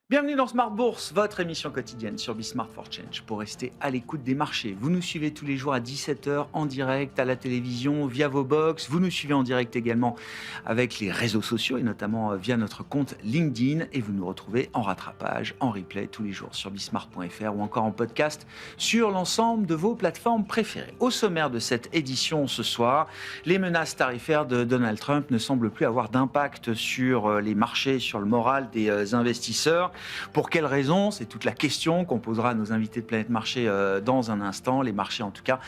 Bienvenue dans Smart Bourse, votre émission quotidienne sur Bismart for Change pour rester à l'écoute des marchés. Vous nous suivez tous les jours à 17h en direct, à la télévision, via vos box. Vous nous suivez en direct également avec les réseaux sociaux et notamment via notre compte LinkedIn. Et vous nous retrouvez en rattrapage, en replay tous les jours sur bismart.fr ou encore en podcast sur l'ensemble de vos plateformes préférées. Au sommaire de cette édition ce soir, les menaces tarifaires de Donald Trump ne semblent plus avoir d'impact sur les marchés, sur le moral des investisseurs. Pour quelles raisons? C'est toute la question qu'on posera à nos invités de Planète Marché dans un instant. Les marchés, en tout cas,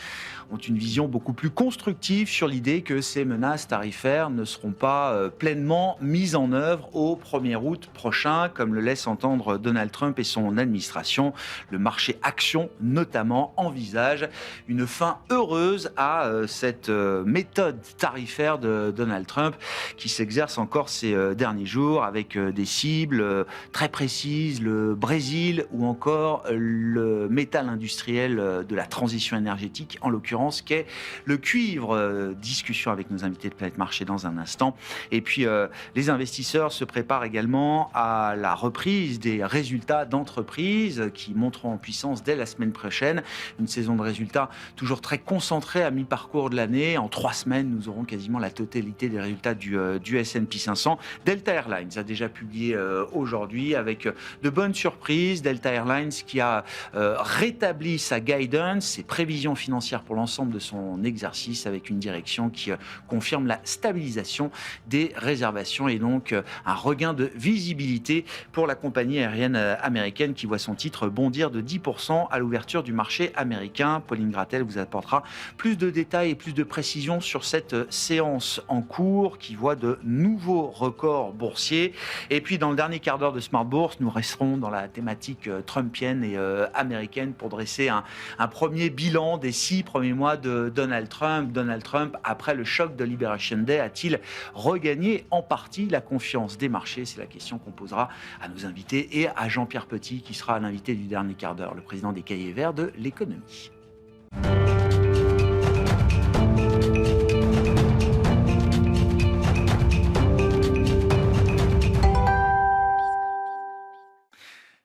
ont une vision beaucoup plus constructive sur l'idée que ces menaces tarifaires ne seront pas pleinement mises en œuvre au 1er août prochain, comme le laisse entendre Donald Trump et son administration. Le marché action, notamment, envisage une fin heureuse à cette méthode tarifaire de Donald Trump qui s'exerce encore ces derniers jours avec des cibles très précises, le Brésil ou encore le métal industriel de la transition énergétique, en l'occurrence, qu'est le cuivre. Discussion avec nos invités de Planète Marché dans un instant. Et puis, les investisseurs se préparent également à la reprise des résultats d'entreprises qui monteront en puissance dès la semaine prochaine. Une saison de résultats toujours très concentrée à mi-parcours de l'année. En 3 semaines, nous aurons quasiment la totalité des résultats du S&P 500. Delta Airlines a déjà publié aujourd'hui avec de bonnes surprises. Delta Airlines qui a rétabli sa guidance, ses prévisions financières pour l'ensemble de son exercice avec une direction qui confirme la stabilisation des réservations et donc un regain de visibilité pour la compagnie aérienne américaine qui voit son titre bondir de 10% à l'ouverture du marché américain. Pauline Gratel vous apportera plus de détails et plus de précisions sur cette séance en cours qui voit de nouveaux records boursiers. Et puis dans le dernier quart d'heure de Smart Bourse, nous resterons dans la thématique trumpienne et américaine pour dresser un premier bilan des 6 premiers mois de Donald Trump. Donald Trump, après le choc de Liberation Day, a-t-il regagné en partie la confiance des marchés? C'est la question qu'on posera à nos invités et à Jean-Pierre Petit, qui sera l'invité du dernier quart d'heure, le président des Cahiers Verts de l'économie.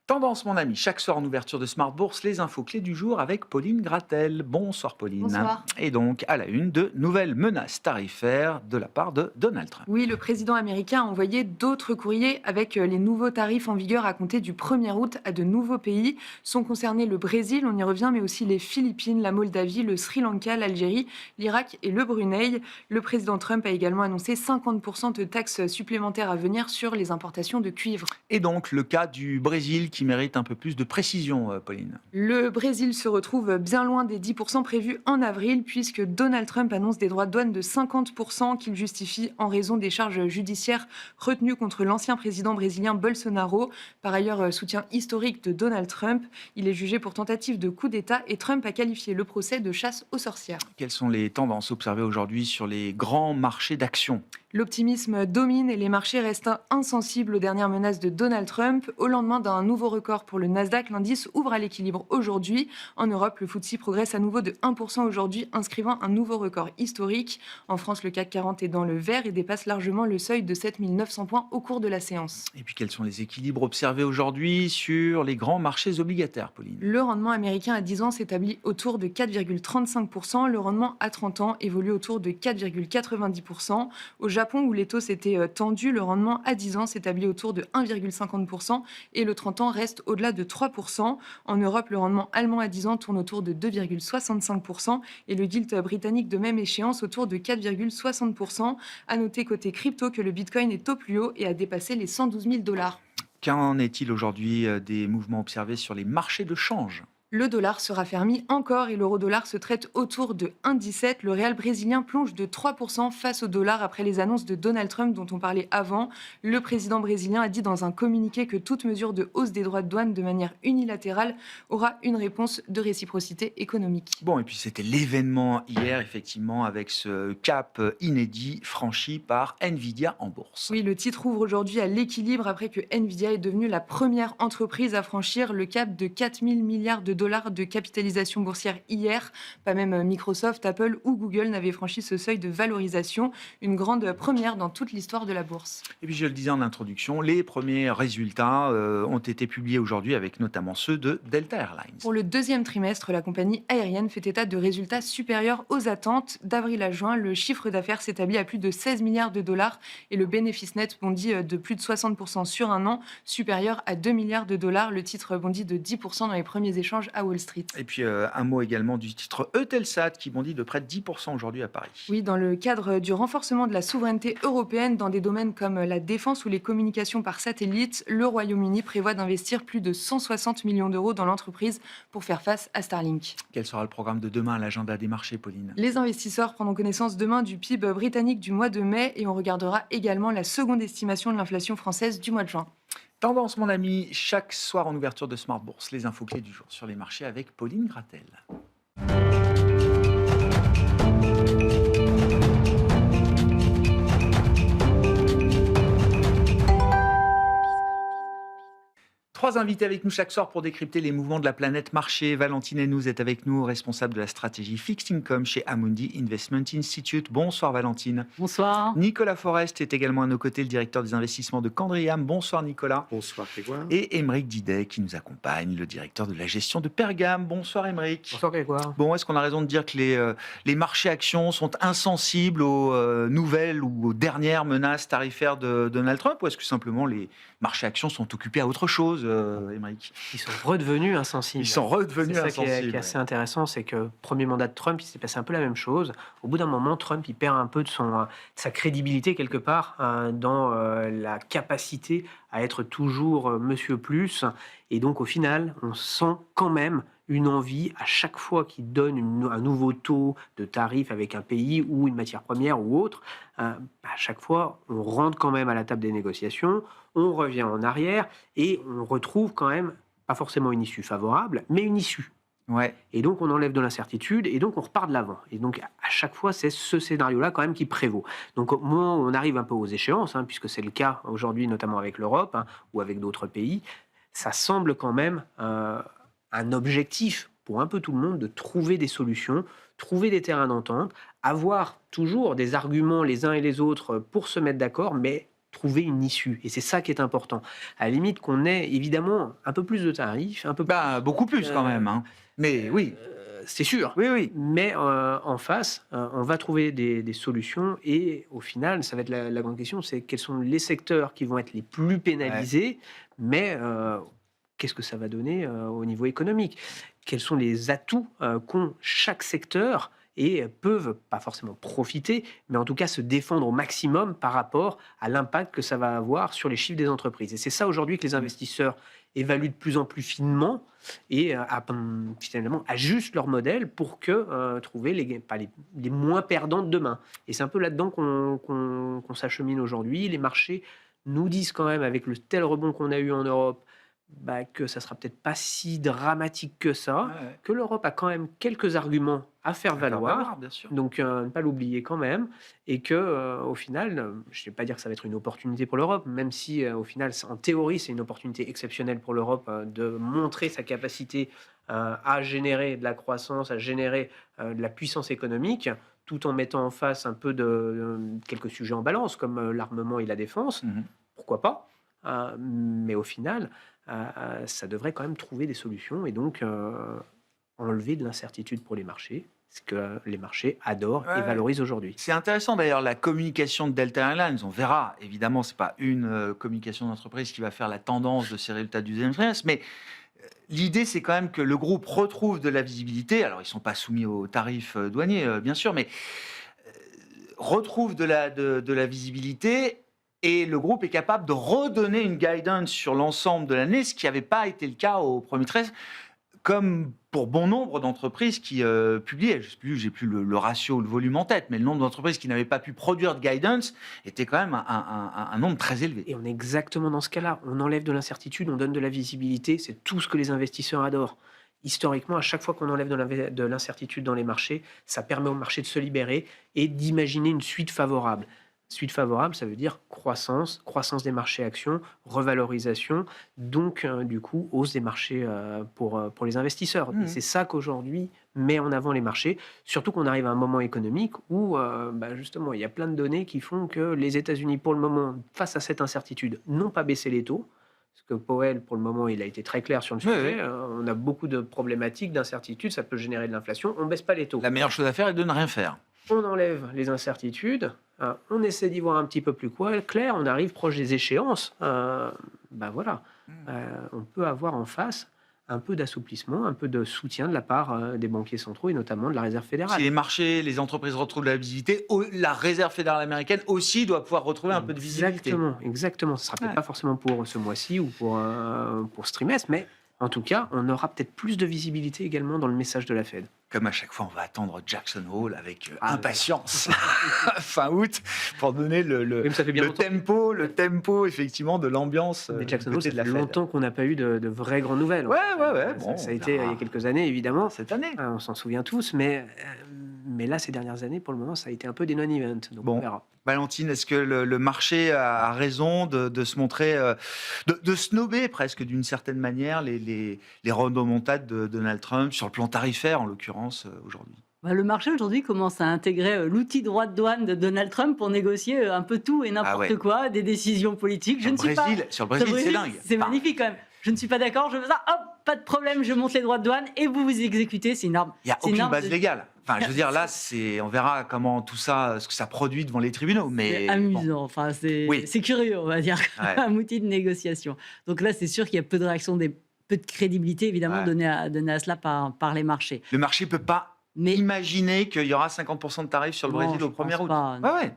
Tendance, mon ami, chaque soir en ouverture de Smart Bourse, les infos clés du jour avec Pauline Gratel. Bonsoir Pauline. Bonsoir. Et donc, à la une, de nouvelles menaces tarifaires de la part de Donald Trump. Oui, le président américain a envoyé d'autres courriers avec les nouveaux tarifs en vigueur à compter du 1er août à de nouveaux pays. Sont concernés le Brésil, on y revient, mais aussi les Philippines, la Moldavie, le Sri Lanka, l'Algérie, l'Irak et le Brunei. Le président Trump a également annoncé 50% de taxes supplémentaires à venir sur les importations de cuivre. Et donc, le cas du Brésil qui mérite un peu plus de précision, Pauline. Le Brésil se retrouve bien loin des 10% prévus en avril, puisque Donald Trump annonce des droits de douane de 50% qu'il justifie en raison des charges judiciaires retenues contre l'ancien président brésilien Bolsonaro. Par ailleurs, soutien historique de Donald Trump. Il est jugé pour tentative de coup d'État et Trump a qualifié le procès de chasse aux sorcières. Quelles sont les tendances observées aujourd'hui sur les grands marchés d'actions? L'optimisme domine et les marchés restent insensibles aux dernières menaces de Donald Trump. Au lendemain d'un nouveau record pour le Nasdaq, l'indice ouvre à l'équilibre aujourd'hui. En Europe, le FTSE progresse à nouveau de 1% aujourd'hui, inscrivant un nouveau record historique. En France, le CAC 40 est dans le vert et dépasse largement le seuil de 7 900 points au cours de la séance. Et puis, quels sont les équilibres observés aujourd'hui sur les grands marchés obligataires, Pauline? Le rendement américain à 10 ans s'établit autour de 4,35%. Le rendement à 30 ans évolue autour de 4,90%. Au Japon, où les taux s'étaient tendus, le rendement à 10 ans s'établit autour de 1,50% et le 30 ans reste au-delà de 3%. En Europe, le rendement allemand à 10 ans tourne autour de 2,65% et le gilt britannique de même échéance autour de 4,60%. À noter côté crypto que le Bitcoin est au plus haut et a dépassé les 112 000 $. Qu'en est-il aujourd'hui des mouvements observés sur les marchés de change? Le dollar se raffermit encore et l'euro-dollar se traite autour de 1,17. Le réal brésilien plonge de 3% face au dollar après les annonces de Donald Trump dont on parlait avant. Le président brésilien a dit dans un communiqué que toute mesure de hausse des droits de douane de manière unilatérale aura une réponse de réciprocité économique. Bon, et puis c'était l'événement hier, effectivement, avec ce cap inédit franchi par Nvidia en bourse. Oui, le titre ouvre aujourd'hui à l'équilibre après que Nvidia est devenue la première entreprise à franchir le cap de 4 000 milliards de dollars de capitalisation boursière hier. Pas même Microsoft, Apple ou Google n'avaient franchi ce seuil de valorisation. Une grande première dans toute l'histoire de la bourse. Et puis je le disais en introduction, les premiers résultats ont été publiés aujourd'hui avec notamment ceux de Delta Airlines. Pour le deuxième trimestre, la compagnie aérienne fait état de résultats supérieurs aux attentes. D'avril à juin, le chiffre d'affaires s'établit à plus de 16 milliards de dollars et le bénéfice net bondit de plus de 60% sur un an, supérieur à 2 milliards de dollars. Le titre bondit de 10% dans les premiers échanges à Wall Street. Et puis un mot également du titre Eutelsat qui bondit de près de 10% aujourd'hui à Paris. Oui, dans le cadre du renforcement de la souveraineté européenne dans des domaines comme la défense ou les communications par satellite, le Royaume-Uni prévoit d'investir plus de 160 millions d'euros dans l'entreprise pour faire face à Starlink. Quel sera le programme de demain à l'agenda des marchés, Pauline? Les investisseurs prendront connaissance demain du PIB britannique du mois de mai et on regardera également la seconde estimation de l'inflation française du mois de juin. Tendance, mon ami, chaque soir en ouverture de Smart Bourse, les infos clés du jour sur les marchés avec Pauline Gratel. Trois invités avec nous chaque soir pour décrypter les mouvements de la planète marché. Valentine Hainouz est avec nous, responsable de la stratégie Fixed Income chez Amundi Investment Institute. Bonsoir Valentine. Bonsoir. Nicolas Forest est également à nos côtés, le directeur des investissements de Candriam. Bonsoir Nicolas. Bonsoir Grégoire. Et Émeric Didet qui nous accompagne, le directeur de la gestion de Pergame. Bonsoir Émeric. Bonsoir Grégoire. Bon, est-ce qu'on a raison de dire que les marchés actions sont insensibles aux nouvelles ou aux dernières menaces tarifaires de Donald Trump, ou est-ce que simplement les marchés actions sont occupés à autre chose, Émeric? Ils sont redevenus insensibles. Ils sont redevenus c'est ça insensibles. qui est assez intéressant, c'est que premier mandat de Trump, il s'est passé un peu la même chose. Au bout d'un moment, Trump, il perd un peu de sa crédibilité quelque part dans la capacité à être toujours Monsieur Plus. Et donc au final, on sent quand même une envie, à chaque fois qu'il donne un nouveau taux de tarif avec un pays ou une matière première ou autre, à chaque fois, on rentre quand même à la table des négociations, on revient en arrière et on retrouve quand même, pas forcément une issue favorable, mais une issue. Ouais. Et donc, on enlève de l'incertitude et donc on repart de l'avant. Et donc, à chaque fois, c'est ce scénario-là quand même qui prévaut. Donc, au moment où on arrive un peu aux échéances, puisque c'est le cas aujourd'hui, notamment avec l'Europe ou avec d'autres pays, ça semble quand même un objectif pour un peu tout le monde de trouver des solutions, trouver des terrains d'entente, avoir toujours des arguments les uns et les autres pour se mettre d'accord, mais trouver une issue. Et c'est ça qui est important. À la limite qu'on ait évidemment un peu plus de tarifs, un peu beaucoup plus quand même. Mais oui. C'est sûr. Oui. Mais en face, on va trouver des solutions et au final, ça va être la grande question, c'est quels sont les secteurs qui vont être les plus pénalisés, mais qu'est-ce que ça va donner au niveau économique? Quels sont les atouts qu'ont chaque secteur et peuvent, pas forcément profiter, mais en tout cas se défendre au maximum par rapport à l'impact que ça va avoir sur les chiffres des entreprises. Et c'est ça aujourd'hui que les investisseurs évaluent de plus en plus finement et finalement ajustent leur modèle pour trouver les moins perdants de demain. Et c'est un peu là-dedans qu'on s'achemine aujourd'hui. Les marchés nous disent quand même, avec le tel rebond qu'on a eu en Europe, que ça sera peut-être pas si dramatique que ça, que l'Europe a quand même quelques arguments à faire valoir, bien sûr. donc ne pas l'oublier quand même, et que au final, je ne vais pas dire que ça va être une opportunité pour l'Europe, même si au final, en théorie, c'est une opportunité exceptionnelle pour l'Europe de montrer sa capacité à générer de la croissance, à générer de la puissance économique, tout en mettant en face un peu de quelques sujets en balance, comme l'armement et la défense. Pourquoi pas, mais au final, ça devrait quand même trouver des solutions et donc enlever de l'incertitude pour les marchés, ce que les marchés adorent et valorisent aujourd'hui. C'est intéressant d'ailleurs la communication de Delta Airlines. On verra, évidemment, ce n'est pas une communication d'entreprise qui va faire la tendance de ces résultats du deuxième trimestre, mais l'idée, c'est quand même que le groupe retrouve de la visibilité. Alors, ils ne sont pas soumis aux tarifs douaniers, bien sûr, mais retrouve de la visibilité. Et le groupe est capable de redonner une guidance sur l'ensemble de l'année, ce qui n'avait pas été le cas au premier trimestre, comme pour bon nombre d'entreprises qui publiaient. J'ai plus le ratio ou le volume en tête, mais le nombre d'entreprises qui n'avaient pas pu produire de guidance était quand même un nombre très élevé. Et on est exactement dans ce cas-là. On enlève de l'incertitude, on donne de la visibilité. C'est tout ce que les investisseurs adorent. Historiquement, à chaque fois qu'on enlève de l'incertitude dans les marchés, ça permet au marché de se libérer et d'imaginer une suite favorable. Suite favorable, ça veut dire croissance des marchés actions, revalorisation, donc du coup hausse des marchés pour les investisseurs. Et c'est ça qu'aujourd'hui met en avant les marchés, surtout qu'on arrive à un moment économique où justement il y a plein de données qui font que les États-Unis pour le moment, face à cette incertitude, n'ont pas baissé les taux. Parce que Powell, pour le moment, il a été très clair sur le sujet. On a beaucoup de problématiques, d'incertitudes, ça peut générer de l'inflation. On ne baisse pas les taux. La meilleure chose à faire est de ne rien faire. On enlève les incertitudes, on essaie d'y voir un petit peu plus clair, on arrive proche des échéances. On peut avoir en face un peu d'assouplissement, un peu de soutien de la part des banquiers centraux et notamment de la Réserve fédérale. Si les marchés, les entreprises retrouvent de la visibilité, la Réserve fédérale américaine aussi doit pouvoir retrouver un peu de visibilité. Exactement. Ce ne sera peut-être pas forcément pour ce mois-ci ou pour ce trimestre, mais en tout cas, on aura peut-être plus de visibilité également dans le message de la Fed. Comme à chaque fois, on va attendre Jackson Hole avec impatience fin août pour donner le tempo effectivement de l'ambiance. Mais Jackson Hole, ça fait longtemps qu'on n'a pas eu de vraies grandes nouvelles. Ça a été il y a quelques années, évidemment. Cette année. On s'en souvient tous, mais là, ces dernières années, pour le moment, ça a été un peu des non-events. Donc on verra. Valentine, est-ce que le marché a raison de se montrer, de snobber presque d'une certaine manière les rodomontades de Donald Trump sur le plan tarifaire, en l'occurrence, aujourd'hui? Le marché aujourd'hui commence à intégrer l'outil droit de douane de Donald Trump pour négocier un peu tout et n'importe quoi, des décisions politiques. Sur le Brésil, c'est dingue. C'est magnifique quand même. Je ne suis pas d'accord, je veux ça, hop, pas de problème, je monte les droits de douane et vous vous exécutez, c'est une arme. Il n'y a aucune base légale. Enfin, je veux dire, là, on verra comment tout ça, ce que ça produit devant les tribunaux. Mais c'est amusant, c'est curieux, on va dire, un outil de négociation. Donc là, c'est sûr qu'il y a peu de réaction, peu de crédibilité, évidemment, donnée à cela par les marchés. Le marché ne peut pas imaginer qu'il y aura 50% de tarifs sur le Brésil au 1er août.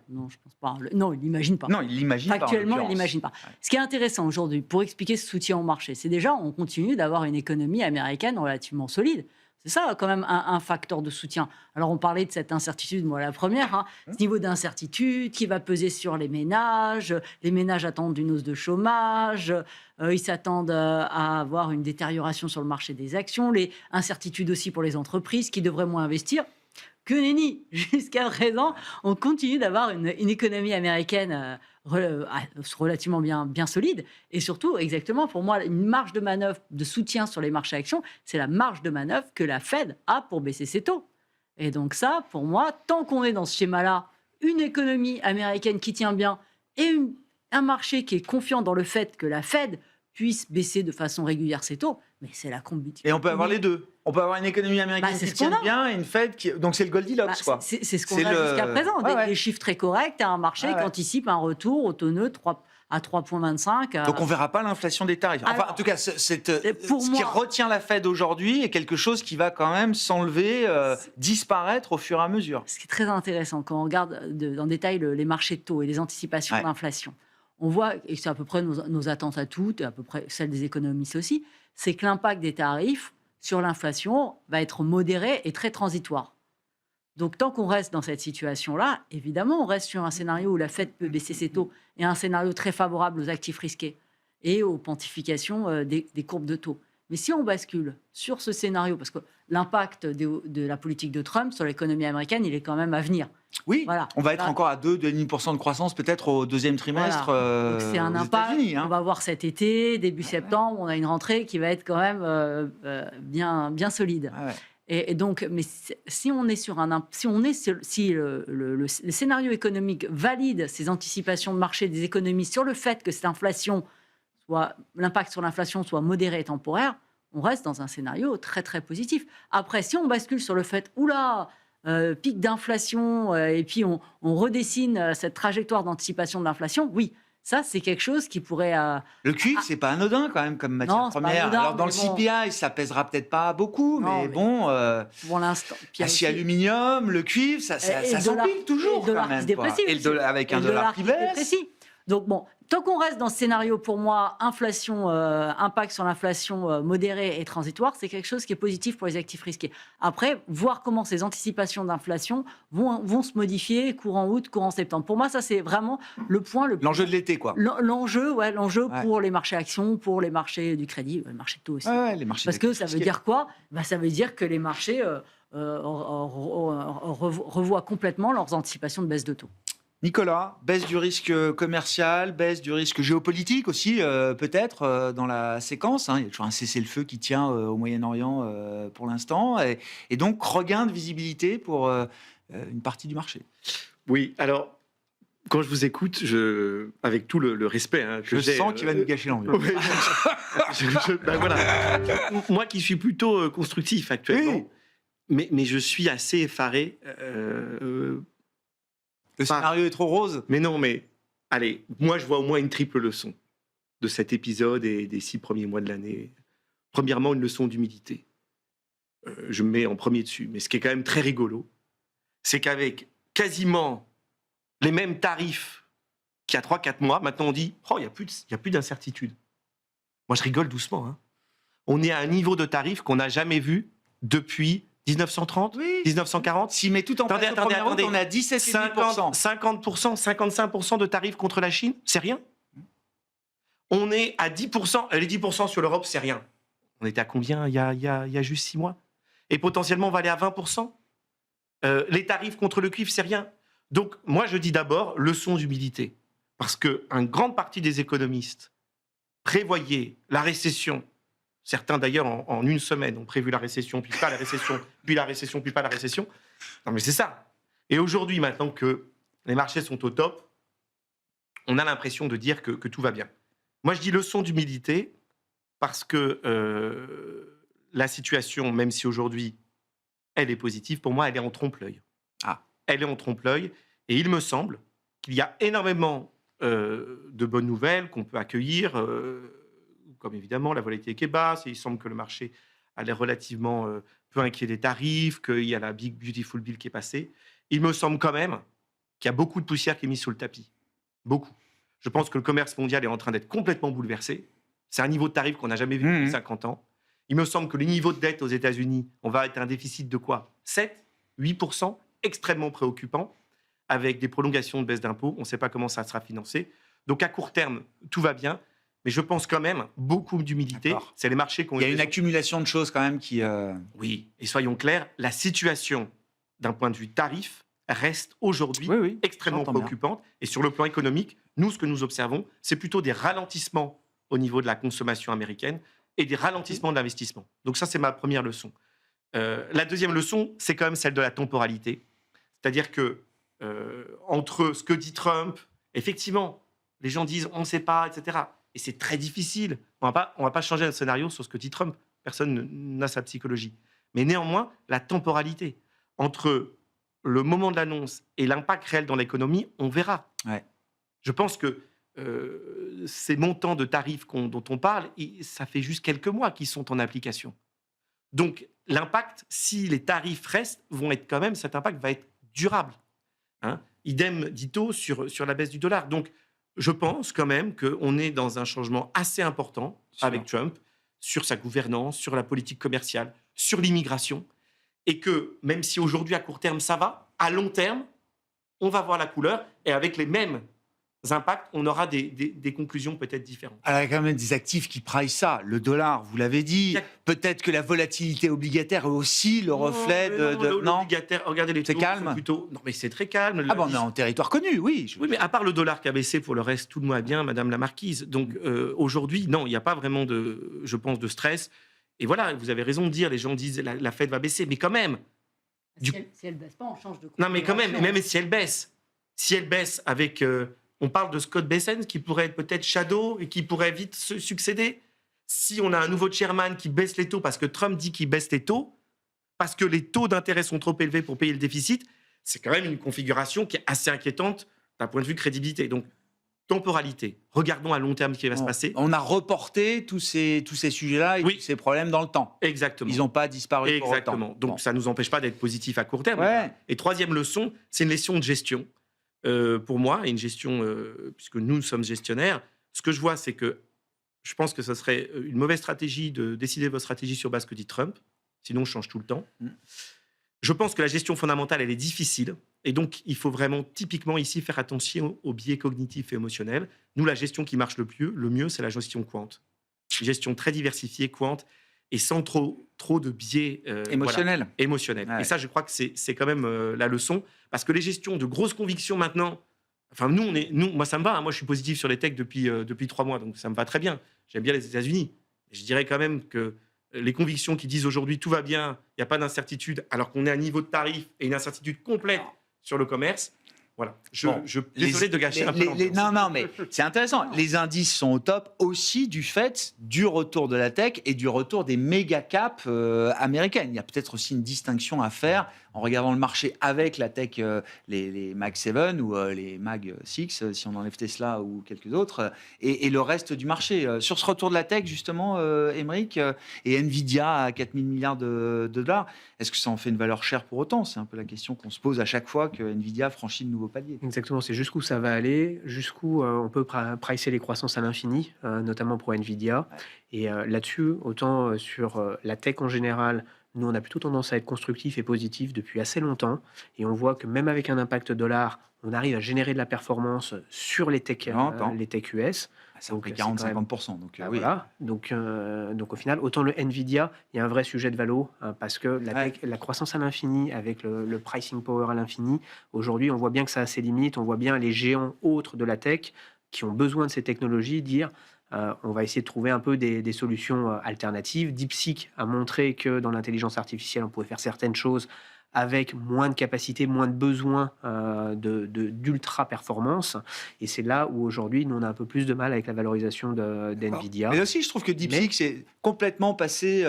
Non, je pense pas. Non, il n'imagine pas. Non, il l'imagine pas. Actuellement, il n'imagine pas. Ce qui est intéressant aujourd'hui, pour expliquer ce soutien au marché, c'est déjà, on continue d'avoir une économie américaine relativement solide. C'est ça, quand même, un facteur de soutien. Alors, on parlait de cette incertitude, moi, la première, ce niveau d'incertitude qui va peser sur les ménages. Les ménages attendent une hausse de chômage. Ils s'attendent à avoir une détérioration sur le marché des actions. Les incertitudes aussi pour les entreprises qui devraient moins investir. Que nenni, jusqu'à présent, on continue d'avoir une économie américaine relativement bien solide. Et surtout, exactement, pour moi, une marge de manœuvre de soutien sur les marchés actions, c'est la marge de manœuvre que la Fed a pour baisser ses taux. Et donc ça, pour moi, tant qu'on est dans ce schéma-là, une économie américaine qui tient bien et un marché qui est confiant dans le fait que la Fed puisse baisser de façon régulière ses taux, mais c'est la combinaison. Et on peut avoir les deux. On peut avoir une économie américaine qui tient bien et une Fed qui... Donc c'est le Goldilocks, quoi. C'est ce qu'on a jusqu'à présent. Des chiffres très corrects et un marché qui anticipe un retour au taux neutre à 3,25. Donc on ne verra pas l'inflation des tarifs. Enfin, en tout cas, ce qui retient la Fed aujourd'hui est quelque chose qui va quand même s'enlever, disparaître au fur et à mesure. Ce qui est très intéressant, quand on regarde en détail les marchés de taux et les anticipations d'inflation, on voit, et c'est à peu près nos attentes à toutes, et à peu près celles des économistes aussi, c'est que l'impact des tarifs sur l'inflation va être modéré et très transitoire. Donc, tant qu'on reste dans cette situation-là, évidemment, on reste sur un scénario où la Fed peut baisser ses taux et un scénario très favorable aux actifs risqués et aux pontifications des courbes de taux. Mais si on bascule sur ce scénario, parce que l'impact de la politique de Trump sur l'économie américaine, il est quand même à venir. Oui, on va être encore à 2,5% de croissance peut-être au deuxième trimestre. Donc c'est un impact. On va voir cet été, début septembre, on a une rentrée qui va être quand même bien solide. Et donc, mais si on est sur si le scénario économique valide ces anticipations de marché des économistes sur le fait que cette inflation l'impact sur l'inflation soit modéré et temporaire, on reste dans un scénario très très positif. Après, si on bascule sur le fait, pic d'inflation, et puis on redessine cette trajectoire d'anticipation de l'inflation, oui, ça c'est quelque chose qui pourrait... Le cuivre, c'est pas anodin quand même comme matière première. Alors dans le CPI, ça pèsera peut-être pas beaucoup, mais bon... pour l'instant... Acier, aluminium, le cuivre, ça s'empile toujours quand même. Et avec un dollar qui baisse. Donc bon, tant qu'on reste dans ce scénario, pour moi, inflation, impact sur l'inflation modéré et transitoire, c'est quelque chose qui est positif pour les actifs risqués. Après, voir comment ces anticipations d'inflation vont se modifier courant août, courant septembre. Pour moi, ça, c'est vraiment le point... L'enjeu de l'été, quoi. L'enjeu pour les marchés actions, pour les marchés du crédit, le marché de taux aussi. Les marchés parce que ça veut dire quoi ? Ça veut dire que les marchés revoient complètement leurs anticipations de baisse de taux. Nicolas, baisse du risque commercial, baisse du risque géopolitique aussi, peut-être, dans la séquence. Hein. Il y a toujours un cessez-le-feu qui tient au Moyen-Orient pour l'instant. Et donc, regain de visibilité pour une partie du marché. Oui, alors, quand je vous écoute, avec tout le respect que Je j'ai... sens qu'il va nous gâcher l'envie. Ouais, ben voilà. Moi qui suis plutôt constructif actuellement, mais je suis assez effaré. Le scénario est trop rose. Mais non, mais allez, moi je vois au moins une triple leçon de cet épisode et des 6 premiers mois de l'année. Premièrement, une leçon d'humilité. Je me mets en premier dessus. Mais ce qui est quand même très rigolo, c'est qu'avec quasiment les mêmes tarifs qu'il y a 3-4 mois, maintenant on dit « Oh, il n'y a plus d'incertitude ». Moi, je rigole doucement. Hein. On est à un niveau de tarif qu'on n'a jamais vu depuis 1930, 1940. Si met tout en place au 1er août, on est à 17,5%. 50%, 55% de tarifs contre la Chine, c'est rien. On est à 10%. Les 10% sur l'Europe, c'est rien. On était à combien il y a juste 6 mois? Et potentiellement, on va aller à 20%. Les tarifs contre le cuivre, c'est rien. Donc, moi, je dis d'abord leçon d'humilité. Parce qu'une grande partie des économistes prévoyaient la récession. Certains, d'ailleurs, en une semaine, ont prévu la récession, puis pas la récession, puis la récession, puis pas la récession. Non, mais c'est ça. Et aujourd'hui, maintenant que les marchés sont au top, on a l'impression de dire que tout va bien. Moi, je dis leçon d'humilité parce que la situation, même si aujourd'hui, elle est positive, pour moi, elle est en trompe-l'œil. Elle est en trompe-l'œil. Et il me semble qu'il y a énormément de bonnes nouvelles qu'on peut accueillir, comme évidemment la volatilité qui est basse, et il semble que le marché a l'air relativement peu inquiet des tarifs, qu'il y a la Big Beautiful Bill qui est passée. Il me semble quand même qu'il y a beaucoup de poussière qui est mise sous le tapis. Beaucoup. Je pense que le commerce mondial est en train d'être complètement bouleversé. C'est un niveau de tarif qu'on n'a jamais vu depuis 50 ans. Il me semble que le niveau de dette aux États-Unis, on va être un déficit de quoi? 7, 8%, extrêmement préoccupant, avec des prolongations de baisse d'impôts. On ne sait pas comment ça sera financé. Donc à court terme, tout va bien. Mais je pense quand même beaucoup d'humilité. D'accord. C'est les marchés qui ont... Il y a une accumulation de choses quand même qui... Oui, et soyons clairs, la situation d'un point de vue tarif reste aujourd'hui extrêmement préoccupante. Et sur le plan économique, nous, ce que nous observons, c'est plutôt des ralentissements au niveau de la consommation américaine et des ralentissements de l'investissement. Donc ça, c'est ma première leçon. La deuxième leçon, c'est quand même celle de la temporalité. C'est-à-dire que entre ce que dit Trump, effectivement, les gens disent on ne sait pas, etc. Et c'est très difficile. On va pas changer un scénario sur ce que dit Trump. Personne n'a sa psychologie. Mais néanmoins, la temporalité entre le moment de l'annonce et l'impact réel dans l'économie, on verra. Ouais. Je pense que ces montants de tarifs dont on parle, ça fait juste quelques mois qu'ils sont en application. Donc, l'impact, si les tarifs restent, cet impact va être durable. Hein. Idem dito sur la baisse du dollar. Donc, je pense quand même qu'on est dans un changement assez important avec Trump sur sa gouvernance, sur la politique commerciale, sur l'immigration, et que même si aujourd'hui, à court terme, ça va, à long terme, on va voir la couleur, et avec les mêmes impacts, on aura des conclusions peut-être différentes. Alors, il y a quand même des actifs qui price ça. Le dollar, vous l'avez dit. Peut-être que la volatilité obligataire est aussi le reflet de... Non, l'obligataire, regardez les taux. C'est calme plutôt... Non, mais c'est très calme. Ah bon, on est en territoire connu, oui. Oui, mais à part le dollar qui a baissé, pour le reste, tout le monde va bien, Madame la Marquise. Donc, aujourd'hui, non, il n'y a pas vraiment je pense, de stress. Et voilà, vous avez raison de dire, les gens disent la Fed va baisser, mais quand même... Si elle ne baisse pas, on change de... Non, mais quand même, même si elle baisse avec... on parle de Scott Bessent qui pourrait être peut-être shadow et qui pourrait vite se succéder. Si on a un nouveau chairman qui baisse les taux parce que Trump dit qu'il baisse les taux, parce que les taux d'intérêt sont trop élevés pour payer le déficit, c'est quand même une configuration qui est assez inquiétante d'un point de vue crédibilité. Donc, temporalité. Regardons à long terme ce qui va se passer. On a reporté tous ces sujets-là et tous ces problèmes dans le temps. Exactement. Ils n'ont pas disparu pour autant. Exactement. Donc, ça ne nous empêche pas d'être positif à court terme. Ouais. Et troisième leçon, c'est une leçon de gestion. Pour moi, et une gestion, puisque nous sommes gestionnaires, ce que je vois, c'est que je pense que ce serait une mauvaise stratégie de décider votre stratégie sur base que dit Trump, sinon on change tout le temps. Je pense que la gestion fondamentale, elle est difficile, et donc il faut vraiment, typiquement ici, faire attention aux biais cognitifs et émotionnels. Nous, la gestion qui marche le mieux, c'est la gestion quant. Une gestion très diversifiée, quant, et sans trop de biais émotionnels. Ouais. Et ça, je crois que c'est quand même la leçon. Parce que les gestions de grosses convictions maintenant, Enfin, moi, ça me va. Hein. Moi, je suis positif sur les techs depuis 3 mois, donc ça me va très bien. J'aime bien les États-Unis. Je dirais quand même que les convictions qui disent aujourd'hui tout va bien, il n'y a pas d'incertitude, alors qu'on est à un niveau de tarif et une incertitude complète sur le commerce. Voilà. Désolé de gâcher un peu l'ambiance. Non, mais c'est intéressant. Les indices sont au top aussi du fait du retour de la tech et du retour des méga caps américaines. Il y a peut-être aussi une distinction à faire en regardant le marché avec la tech, les Mag 7 ou les Mag 6, si on enlève Tesla ou quelques autres, et le reste du marché. Sur ce retour de la tech, justement, Émeric, et Nvidia à 4 000 milliards de dollars, est-ce que ça en fait une valeur chère pour autant? C'est un peu la question qu'on se pose à chaque fois que Nvidia franchit de nouveaux paliers. Exactement, c'est jusqu'où ça va aller, jusqu'où on peut pricer les croissances à l'infini, notamment pour Nvidia. Et là-dessus, autant sur la tech en général, nous, on a plutôt tendance à être constructif et positif depuis assez longtemps. Et on voit que même avec un impact dollar, on arrive à générer de la performance sur les tech US. Ça fait 40-50%. Donc, oui. Voilà. Donc au final, autant le Nvidia, il y a un vrai sujet de valo, parce que la croissance à l'infini, avec le pricing power à l'infini, aujourd'hui, on voit bien que ça a ses limites. On voit bien les géants autres de la tech qui ont besoin de ces technologies dire on va essayer de trouver un peu des solutions alternatives. DeepSeek a montré que dans l'intelligence artificielle, on pouvait faire certaines choses avec moins de capacité, moins de besoin d'ultra-performance. Et c'est là où aujourd'hui, nous, on a un peu plus de mal avec la valorisation d'NVIDIA. Mais aussi, je trouve que DeepSeek, c'est complètement passé...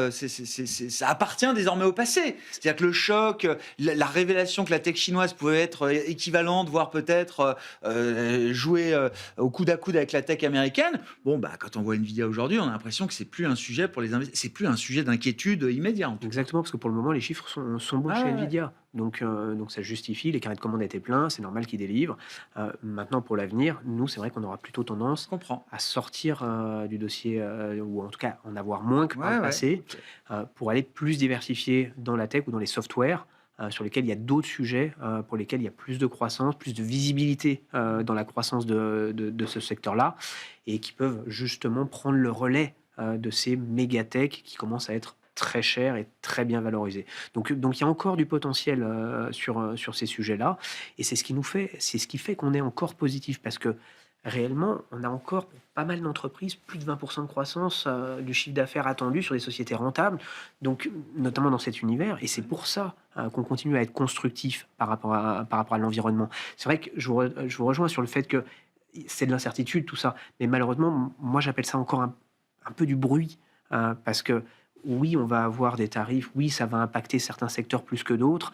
ça appartient désormais au passé. C'est-à-dire que le choc, la révélation que la tech chinoise pouvait être équivalente, voire peut-être jouer au coude à coude avec la tech américaine, quand on voit NVIDIA aujourd'hui, on a l'impression que c'est plus un sujet pour les investisseurs. C'est plus un sujet d'inquiétude immédiat. Exactement, parce que pour le moment, les chiffres sont bons chez Nvidia. Donc ça justifie, les carnets de commandes étaient pleins, c'est normal qu'ils délivrent. Maintenant, pour l'avenir, nous, c'est vrai qu'on aura plutôt tendance à sortir du dossier, ou en tout cas en avoir moins que par le passé, pour aller plus diversifier dans la tech ou dans les softwares, sur lesquels il y a d'autres sujets, pour lesquels il y a plus de croissance, plus de visibilité dans la croissance de ce secteur-là, et qui peuvent justement prendre le relais de ces méga-tech qui commencent à être très cher et très bien valorisé. Donc il y a encore du potentiel sur ces sujets-là, et c'est ce qui fait qu'on est encore positif, parce que réellement, on a encore pour pas mal d'entreprises plus de 20% de croissance du chiffre d'affaires attendu sur des sociétés rentables, donc notamment dans cet univers, et c'est pour ça qu'on continue à être constructif par rapport à l'environnement. C'est vrai que je vous rejoins sur le fait que c'est de l'incertitude, tout ça, mais malheureusement, moi j'appelle ça encore un peu du bruit, parce que oui, on va avoir des tarifs, oui, ça va impacter certains secteurs plus que d'autres,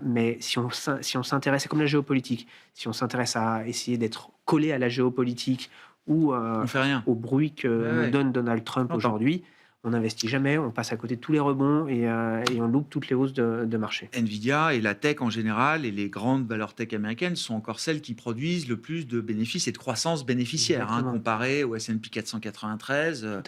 mais si on s'intéresse, c'est comme la géopolitique, si on s'intéresse à essayer d'être collé à la géopolitique ou au bruit que nous donne Donald Trump aujourd'hui, on n'investit jamais, on passe à côté de tous les rebonds et on loupe toutes les hausses de marché. Nvidia et la tech en général et les grandes valeurs tech américaines sont encore celles qui produisent le plus de bénéfices et de croissance bénéficiaire, comparé au S&P 493.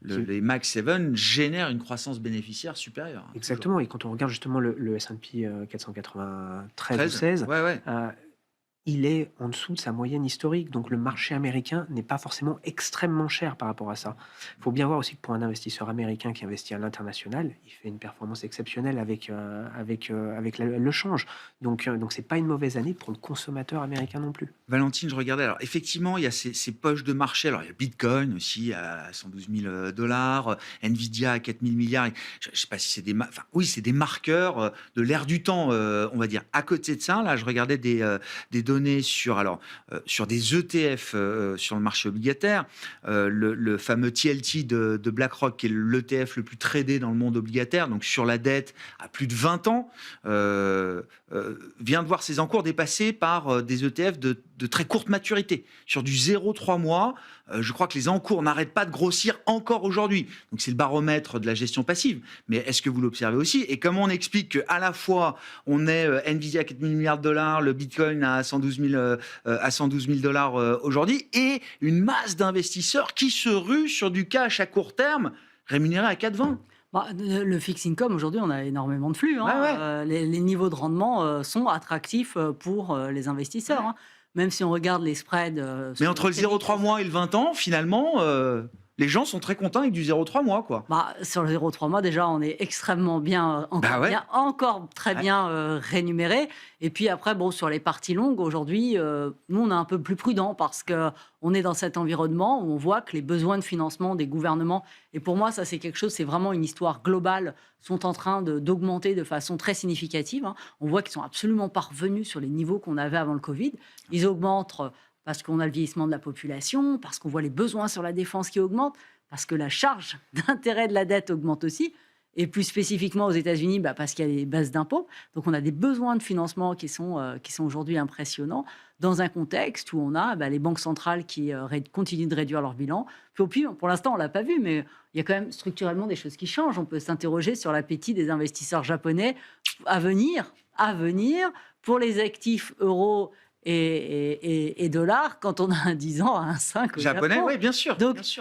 Les Mag 7 génèrent une croissance bénéficiaire supérieure. Exactement, toujours. Et quand on regarde justement le S&P 493 ou 16, il est en dessous de sa moyenne historique. Donc le marché américain n'est pas forcément extrêmement cher par rapport à ça. Il faut bien voir aussi que pour un investisseur américain qui investit à l'international, il fait une performance exceptionnelle avec le change. Donc c'est pas une mauvaise année pour le consommateur américain non plus. Valentine, je regardais. Alors effectivement, il y a ces poches de marché. Alors il y a Bitcoin aussi à 112 000 dollars, Nvidia à 4 000 milliards. Je ne sais pas si c'est c'est des marqueurs de l'ère du temps, on va dire. À côté de ça, là, je regardais des données sur des ETF sur le marché obligataire, le fameux TLT de BlackRock, qui est l'ETF le plus tradé dans le monde obligataire, donc sur la dette à plus de 20 ans, vient de voir ses encours dépassés par des ETF de très courte maturité. Sur du 0,3 mois, je crois que les encours n'arrêtent pas de grossir encore aujourd'hui. Donc c'est le baromètre de la gestion passive. Mais est-ce que vous l'observez aussi? Et comment on explique qu'à la fois on est Nvidia à 4 000 milliards de dollars, le Bitcoin à 112 000 dollars aujourd'hui, et une masse d'investisseurs qui se ruent sur du cash à court terme rémunéré à 4,20? Le fixed income, aujourd'hui, on a énormément de flux. Les niveaux de rendement sont attractifs pour les investisseurs. Même si on regarde les spreads... Mais entre le 0,3 mois et le 20 ans, finalement... Les gens sont très contents avec du 0,3 mois, quoi. Bah, sur le 0,3 mois, déjà, on est extrêmement bien, encore très bien rémunéré. Et puis après, bon, sur les parties longues, aujourd'hui, nous, on est un peu plus prudent parce qu'on est dans cet environnement où on voit que les besoins de financement des gouvernements, et pour moi, ça, c'est quelque chose, c'est vraiment une histoire globale, sont en train d'augmenter de façon très significative. Hein. On voit qu'ils sont absolument pas revenus sur les niveaux qu'on avait avant le Covid. Ils augmentent parce qu'on a le vieillissement de la population, parce qu'on voit les besoins sur la défense qui augmentent, parce que la charge d'intérêt de la dette augmente aussi, et plus spécifiquement aux États-Unis, parce qu'il y a des baisses d'impôts. Donc on a des besoins de financement qui sont aujourd'hui impressionnants, dans un contexte où on a les banques centrales qui continuent de réduire leur bilan. Puis, pour l'instant, on ne l'a pas vu, mais il y a quand même structurellement des choses qui changent. On peut s'interroger sur l'appétit des investisseurs japonais à venir pour les actifs euros et dollars quand on a un 10 ans à un 5 au Japonais, Japon. oui, bien sûr.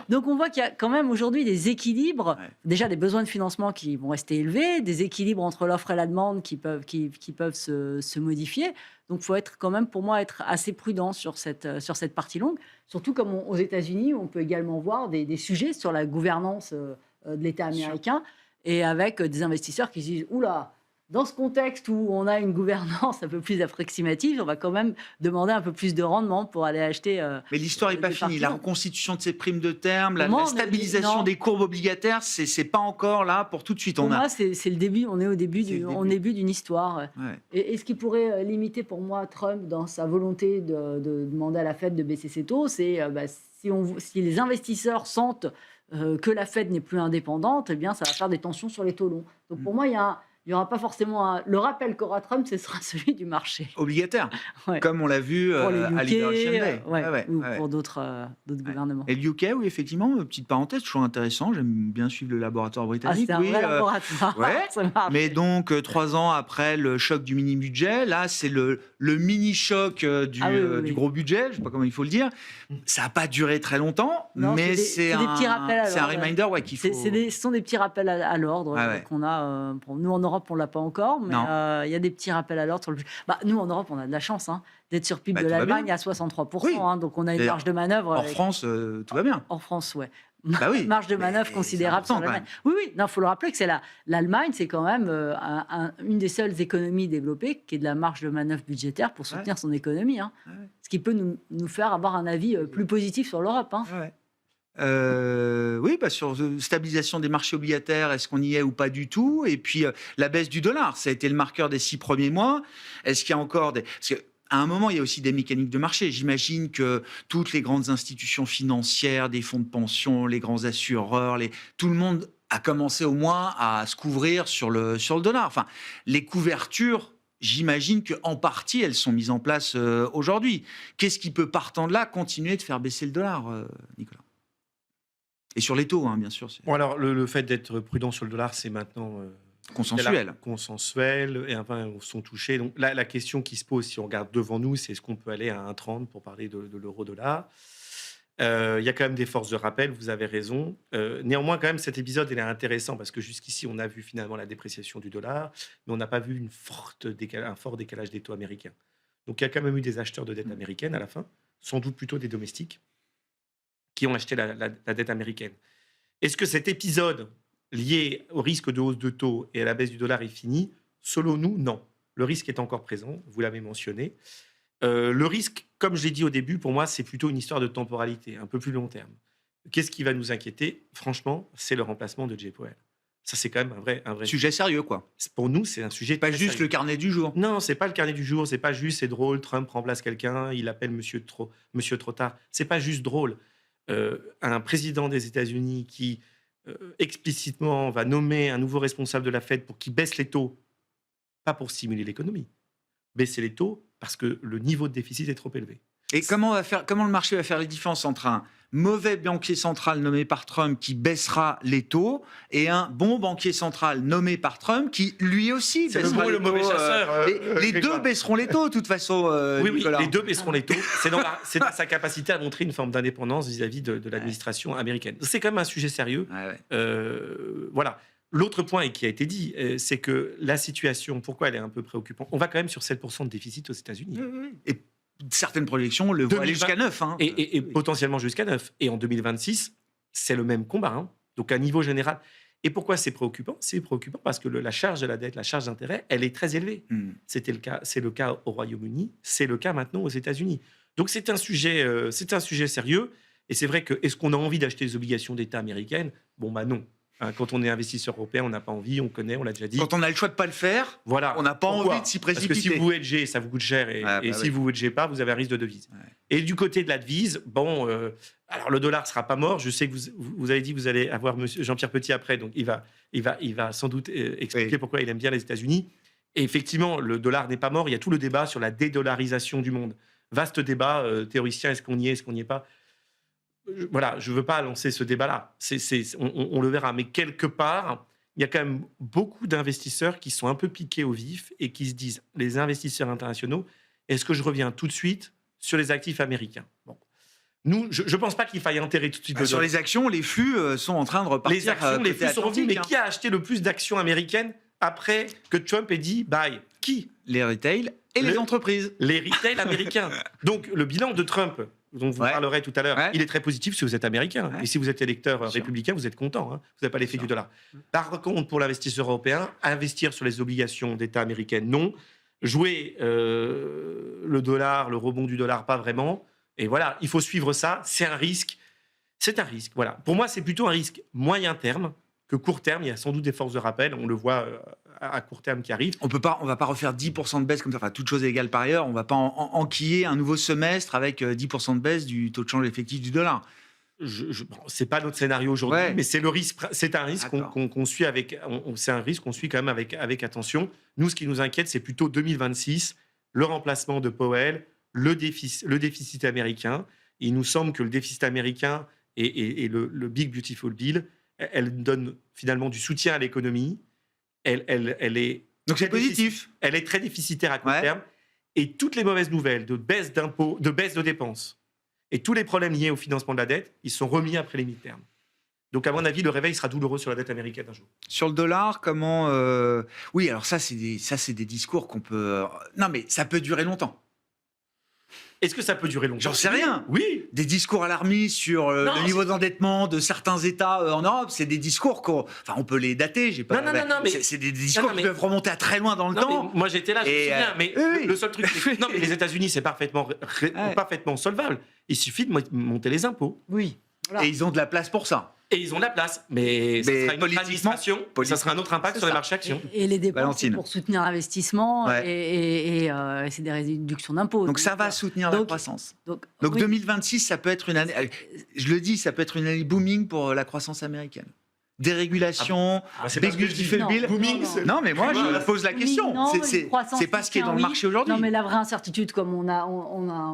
Donc on voit qu'il y a quand même aujourd'hui des équilibres, déjà des besoins de financement qui vont rester élevés, des équilibres entre l'offre et la demande qui peuvent se modifier. Donc il faut être quand même, pour moi, être assez prudent sur cette partie longue, surtout comme aux États-Unis, où on peut également voir des sujets sur la gouvernance de l'État américain, et avec des investisseurs qui se disent « Oula !» Dans ce contexte où on a une gouvernance un peu plus approximative, on va quand même demander un peu plus de rendement pour aller acheter. Mais l'histoire n'est pas finie. La reconstitution de ces primes de terme, la stabilisation des courbes obligataires, c'est pas encore là pour tout de suite. Pour moi, c'est le début. On est au début d'une histoire. Ouais. Et ce qui pourrait limiter pour moi Trump dans sa volonté de demander à la Fed de baisser ses taux, c'est si les investisseurs sentent que la Fed n'est plus indépendante, eh bien, ça va faire des tensions sur les taux longs. Donc pour moi, il n'y aura pas forcément le rappel qu'aura Trump, ce sera celui du marché. Obligataire, comme on l'a vu pour à Liberation Day. Ou pour d'autres gouvernements. Et le UK, oui, effectivement, petite parenthèse, toujours intéressant, j'aime bien suivre le laboratoire britannique. C'est un vrai laboratoire. Mais donc, 3 ans après le choc du mini-budget, là, c'est le mini-choc du gros budget, je ne sais pas comment il faut le dire. Ça n'a pas duré très longtemps, mais c'est un reminder qu'il faut... Ce sont des petits rappels à l'ordre qu'on a. Nous, en Europe, on ne l'a pas encore, mais il y a des petits rappels à l'ordre. Nous, en Europe, on a de la chance d'être sur PIB de l'Allemagne à 63%. Donc, on a une marge de manœuvre. Hors France, tout va bien. Hors France, marge de manœuvre considérable sur l'Allemagne. Oui, il faut le rappeler que l'Allemagne, c'est quand même une des seules économies développées qui ait de la marge de manœuvre budgétaire pour soutenir son économie. Ce qui peut nous faire avoir un avis plus positif sur l'Europe. Sur stabilisation des marchés obligataires, est-ce qu'on y est ou pas du tout? Et puis la baisse du dollar, ça a été le marqueur des 6 premiers mois. Est-ce qu'il y a encore des... Parce qu'à un moment, il y a aussi des mécaniques de marché. J'imagine que toutes les grandes institutions financières, des fonds de pension, les grands assureurs, tout le monde a commencé au moins à se couvrir sur le dollar. Enfin, les couvertures, j'imagine qu'en partie, elles sont mises en place aujourd'hui. Qu'est-ce qui peut, partant de là, continuer de faire baisser le dollar, Nicolas? Et sur les taux, bien sûr. Alors, le fait d'être prudent sur le dollar, c'est maintenant... consensuel, et enfin, sont touchés. Donc là, la question qui se pose, si on regarde devant nous, c'est est-ce qu'on peut aller à 1,30 pour parler de l'euro-dollar? Il y a quand même des forces de rappel, vous avez raison. Néanmoins, quand même, cet épisode il est intéressant parce que jusqu'ici, on a vu finalement la dépréciation du dollar, mais on n'a pas vu un fort décalage des taux américains. Donc, il y a quand même eu des acheteurs de dette américaine à la fin, sans doute plutôt des domestiques, qui ont acheté la dette américaine. Est-ce que cet épisode lié au risque de hausse de taux et à la baisse du dollar est fini? Selon nous, non. Le risque est encore présent, vous l'avez mentionné. Le risque, comme je l'ai dit au début, pour moi, c'est plutôt une histoire de temporalité, un peu plus long terme. Qu'est-ce qui va nous inquiéter? Franchement, c'est le remplacement de Jay Powell. Ça, c'est quand même un vrai sujet sérieux, quoi. Pour nous, c'est un sujet pas juste sérieux. Le carnet du jour. Non, c'est pas le carnet du jour. C'est pas juste, c'est drôle. Trump remplace quelqu'un, il appelle Monsieur trop tard. C'est pas juste drôle. Un président des États-Unis qui explicitement va nommer un nouveau responsable de la Fed pour qu'il baisse les taux, pas pour stimuler l'économie, baisser les taux parce que le niveau de déficit est trop élevé. Et comment le marché va faire les différences entre un mauvais banquier central nommé par Trump qui baissera les taux et un bon banquier central nommé par Trump qui lui aussi baissera les taux? Le mauvais chasseur. Les deux baisseront les taux de toute façon. Oui, les deux baisseront les taux. C'est dans sa capacité à montrer une forme d'indépendance vis-à-vis de l'administration américaine. C'est quand même un sujet sérieux. Voilà. L'autre point, et qui a été dit, c'est que la situation, pourquoi elle est un peu préoccupante? On va quand même sur 7% de déficit aux États-Unis. Et certaines projections le voient aller jusqu'à 9. Et potentiellement jusqu'à 9. Et en 2026, c'est le même combat. Hein. Donc, à niveau général. Et pourquoi c'est préoccupant? C'est préoccupant parce que la charge de la dette, la charge d'intérêt, elle est très élevée. C'est le cas au Royaume-Uni, c'est le cas maintenant aux États-Unis. Donc, c'est un sujet sérieux. Et c'est vrai que, est-ce qu'on a envie d'acheter des obligations d'État américaines? Bon, bah non. Hein, quand on est investisseur européen, on n'a pas envie, on connaît, on l'a déjà dit. Quand on a le choix de pas le faire, voilà. on n'a pas Pourquoi? envie de s'y précipiter. Parce que si vous hedgez, ça vous coûte cher. Et si vous hedgez pas, vous avez un risque de devise. Ouais. Et du côté de la devise, bon, alors le dollar ne sera pas mort. Je sais que vous avez dit que vous allez avoir monsieur Jean-Pierre Petit après. Donc, il va sans doute expliquer pourquoi il aime bien les États-Unis. Et effectivement, le dollar n'est pas mort. Il y a tout le débat sur la dédollarisation du monde. Vaste débat théoricien. Est-ce qu'on y est? Est-ce qu'on n'y est pas? Voilà, je ne veux pas lancer ce débat-là. On le verra. Mais quelque part, il y a quand même beaucoup d'investisseurs qui sont un peu piqués au vif et qui se disent, les investisseurs internationaux, est-ce que je reviens tout de suite sur les actifs américains? Bon. Nous, je ne pense pas qu'il faille enterrer tout de suite le Sur dollar. les actions, les flux sont en train de repartir. Les actions, les côté flux sont revenus. Mais Atlantique, qui a acheté le plus d'actions américaines après que Trump ait dit bye? Qui? Les retail et les entreprises. Les retail américains. Donc, le bilan de Trump, dont vous parlerez tout à l'heure, il est très positif si vous êtes américain. Et si vous êtes électeur républicain, vous êtes content. Hein. Vous n'avez pas l'effet du dollar. Par contre, pour l'investisseur européen, investir sur les obligations d'État américaines, non. Jouer le dollar, le rebond du dollar, pas vraiment. Et voilà, il faut suivre ça. C'est un risque. C'est un risque. Voilà. Pour moi, c'est plutôt un risque moyen terme que court terme. Il y a sans doute des forces de rappel. On le voit à court terme qui arrivent. On va pas refaire 10% de baisse comme ça. Enfin, toute chose égale par ailleurs. On va pas enquiller un nouveau semestre avec 10% de baisse du taux de change effectif du dollar. C'est pas notre scénario aujourd'hui, mais c'est le risque. C'est un risque D'accord. qu'on suit avec. C'est un risque qu'on suit quand même avec attention. Nous, ce qui nous inquiète, c'est plutôt 2026, le remplacement de Powell, le déficit américain. Il nous semble que le déficit américain et le Big Beautiful Bill, elle donne finalement du soutien à l'économie. Elle est Donc c'est positif. Elle est très déficitaire à court terme. Et toutes les mauvaises nouvelles de baisse d'impôts, de baisse de dépenses, et tous les problèmes liés au financement de la dette, ils sont remis après les mi-termes. Donc, à mon avis, le réveil sera douloureux sur la dette américaine un jour. Sur le dollar, comment... Oui, alors ça, c'est des discours qu'on peut... Non, mais ça peut durer longtemps. Est-ce que ça peut durer longtemps? J'en sais rien. Oui. Des discours alarmistes sur le niveau d'endettement de certains États en Europe, c'est des discours on peut les dater. Non, mais c'est des discours qui peuvent remonter à très loin dans le temps. Moi, j'étais là, je me souviens. Mais le seul truc, c'est que non, mais les États-Unis, c'est parfaitement solvable. Il suffit de monter les impôts. Oui. Voilà. Et ils ont de la place pour ça. Et ils ont de la place. Mais ça sera une autre administration. Ça sera un autre impact sur les marchés actions. Et les dépenses Valentine. pour soutenir l'investissement et c'est des réductions d'impôts. Donc ça va soutenir la croissance. Donc 2026, ça peut être une année... Je le dis, ça peut être une année booming pour la croissance américaine. Dérégulation, Big Beautiful Bill. Non, mais moi, je pose la question. C'est pas ce qui est dans le marché aujourd'hui. Non, mais la vraie incertitude, comme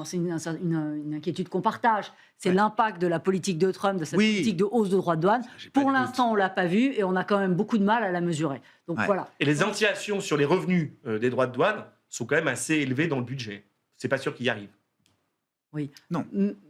c'est une inquiétude qu'on partage, c'est l'impact de la politique de Trump, de cette politique de hausse de droits de douane. Pour l'instant, on l'a pas vu et on a quand même beaucoup de mal à la mesurer. Donc voilà. Et les anti-actions sur les revenus des droits de douane sont quand même assez élevés dans le budget. C'est pas sûr qu'il y arrive. Oui. Non.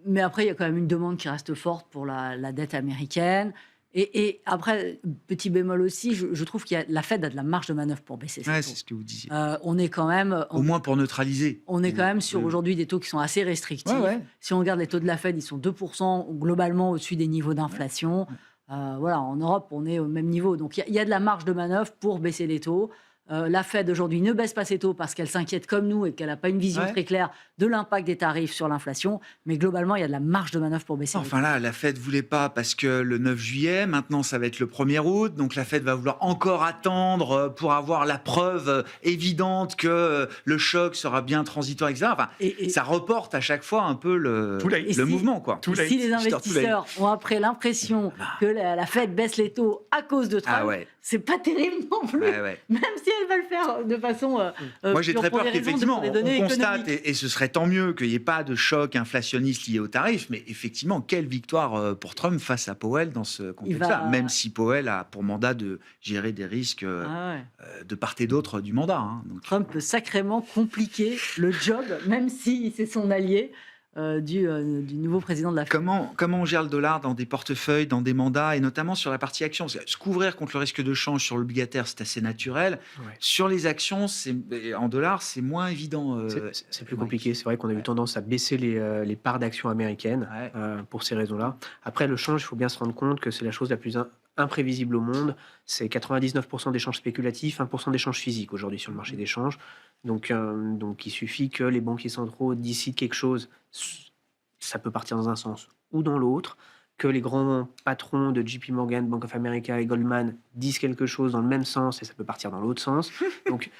Mais après, il y a quand même une demande qui reste forte pour la dette américaine. Et après, petit bémol aussi, je trouve que la Fed a de la marge de manœuvre pour baisser ses taux. C'est ce que vous disiez. On est quand même... Au moins pour neutraliser. On est quand même sur aujourd'hui des taux qui sont assez restrictifs. Si on regarde les taux de la Fed, ils sont 2% globalement au-dessus des niveaux d'inflation. Voilà, en Europe, on est au même niveau. Donc il y a de la marge de manœuvre pour baisser les taux. La Fed aujourd'hui ne baisse pas ses taux parce qu'elle s'inquiète comme nous et qu'elle n'a pas une vision très claire de l'impact des tarifs sur l'inflation. Mais globalement, il y a de la marge de manœuvre pour baisser les taux. Enfin là, la Fed ne voulait pas parce que le 9 juillet, maintenant ça va être le 1er août, donc la Fed va vouloir encore attendre pour avoir la preuve évidente que le choc sera bien transitoire, etc. Enfin, ça reporte à chaque fois un peu le mouvement, quoi. Si les investisseurs ont après l'impression que la Fed baisse les taux à cause de Trump, c'est pas terrible non plus, même si elle va le faire de façon... Moi, j'ai très peur qu'effectivement, on constate, et ce serait tant mieux qu'il n'y ait pas de choc inflationniste lié aux tarifs, mais effectivement, quelle victoire pour Trump face à Powell dans ce contexte-là, même si Powell a pour mandat de gérer des risques de part et d'autre du mandat. Donc, Trump peut sacrément compliquer le job, même si c'est son allié. du nouveau président de la Fed. Comment on gère le dollar dans des portefeuilles, dans des mandats, et notamment sur la partie actions? Parce que se couvrir contre le risque de change sur l'obligataire, c'est assez naturel. Ouais. Sur les actions, en dollars, c'est moins évident. C'est plus Émeric. compliqué. C'est vrai qu'on a eu tendance à baisser les parts d'actions américaines Ouais. pour ces raisons-là. Après, le change, il faut bien se rendre compte que c'est la chose la plus imprévisible au monde. C'est 99% d'échanges spéculatifs, 1% d'échanges physiques aujourd'hui sur le marché des changes. Donc, il suffit que les banquiers centraux décident quelque chose, ça peut partir dans un sens ou dans l'autre, que les grands patrons de JP Morgan, Bank of America et Goldman disent quelque chose dans le même sens et ça peut partir dans l'autre sens. Donc,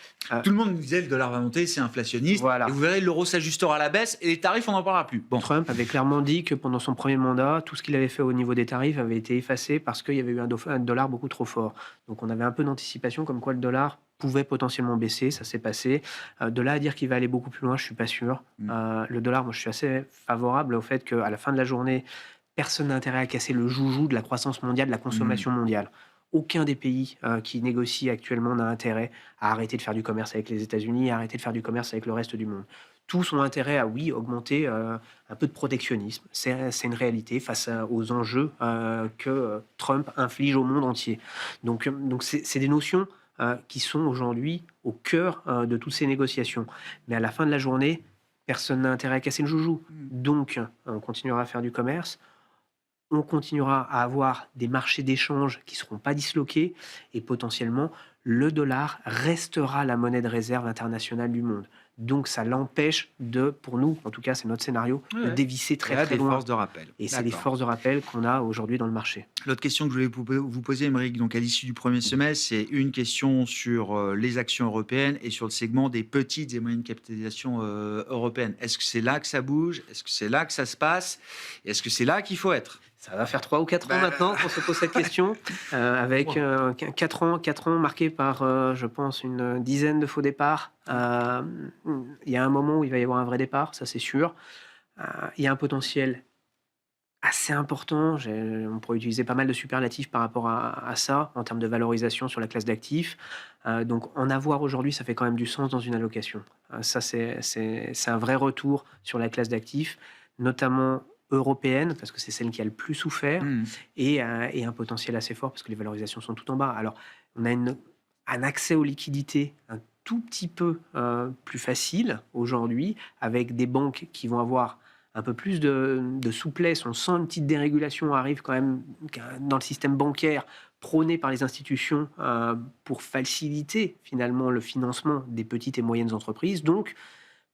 Tout le monde nous disait le dollar va monter, c'est inflationniste. Voilà. Et vous verrez, l'euro s'ajustera à la baisse et les tarifs, on n'en parlera plus. Bon. Trump avait clairement dit que pendant son premier mandat, tout ce qu'il avait fait au niveau des tarifs avait été effacé parce qu'il y avait eu un dollar beaucoup trop fort. Donc on avait un peu d'anticipation comme quoi le dollar pouvait potentiellement baisser, ça s'est passé. De là à dire qu'il va aller beaucoup plus loin, je suis pas sûr. Le dollar, moi je suis assez favorable au fait qu'à la fin de la journée, personne n'a intérêt à casser le joujou de la croissance mondiale, de la consommation mondiale. Aucun des pays qui négocient actuellement n'a intérêt à arrêter de faire du commerce avec les États-Unis, à arrêter de faire du commerce avec le reste du monde. Tous ont intérêt à, oui, augmenter un peu de protectionnisme. C'est une réalité face aux enjeux que Trump inflige au monde entier. Donc c'est des notions qui sont aujourd'hui au cœur de toutes ces négociations. Mais à la fin de la journée, personne n'a intérêt à casser le joujou. Donc, on continuera à faire du commerce. On continuera à avoir des marchés d'échange qui ne seront pas disloqués et potentiellement, le dollar restera la monnaie de réserve internationale du monde. Donc, ça l'empêche pour nous, en tout cas, c'est notre scénario, de dévisser très, très loin. Forces de rappel. Et c'est les forces de rappel qu'on a aujourd'hui dans le marché. L'autre question que je voulais vous poser, Émeric, donc à l'issue du premier semestre, c'est une question sur les actions européennes et sur le segment des petites et moyennes capitalisations européennes. Est-ce que c'est là que ça bouge? Est-ce que c'est là que ça se passe? Est-ce que c'est là qu'il faut être? Ça va faire 3 ou 4 ans maintenant qu'on se pose cette question, avec 4 ans marqués par, je pense, une dizaine de faux départs. Il y a un moment où il va y avoir un vrai départ, ça c'est sûr. Il y a un potentiel assez important. On pourrait utiliser pas mal de superlatifs par rapport à ça, en termes de valorisation sur la classe d'actifs. Donc en avoir aujourd'hui, ça fait quand même du sens dans une allocation. Ça, c'est un vrai retour sur la classe d'actifs, notamment européenne, parce que c'est celle qui a le plus souffert, et un potentiel assez fort, parce que les valorisations sont tout en bas. Alors, on a un accès aux liquidités un tout petit peu plus facile aujourd'hui, avec des banques qui vont avoir un peu plus de souplesse. On sent une petite dérégulation arrive quand même dans le système bancaire, prôné par les institutions pour faciliter finalement le financement des petites et moyennes entreprises. Donc,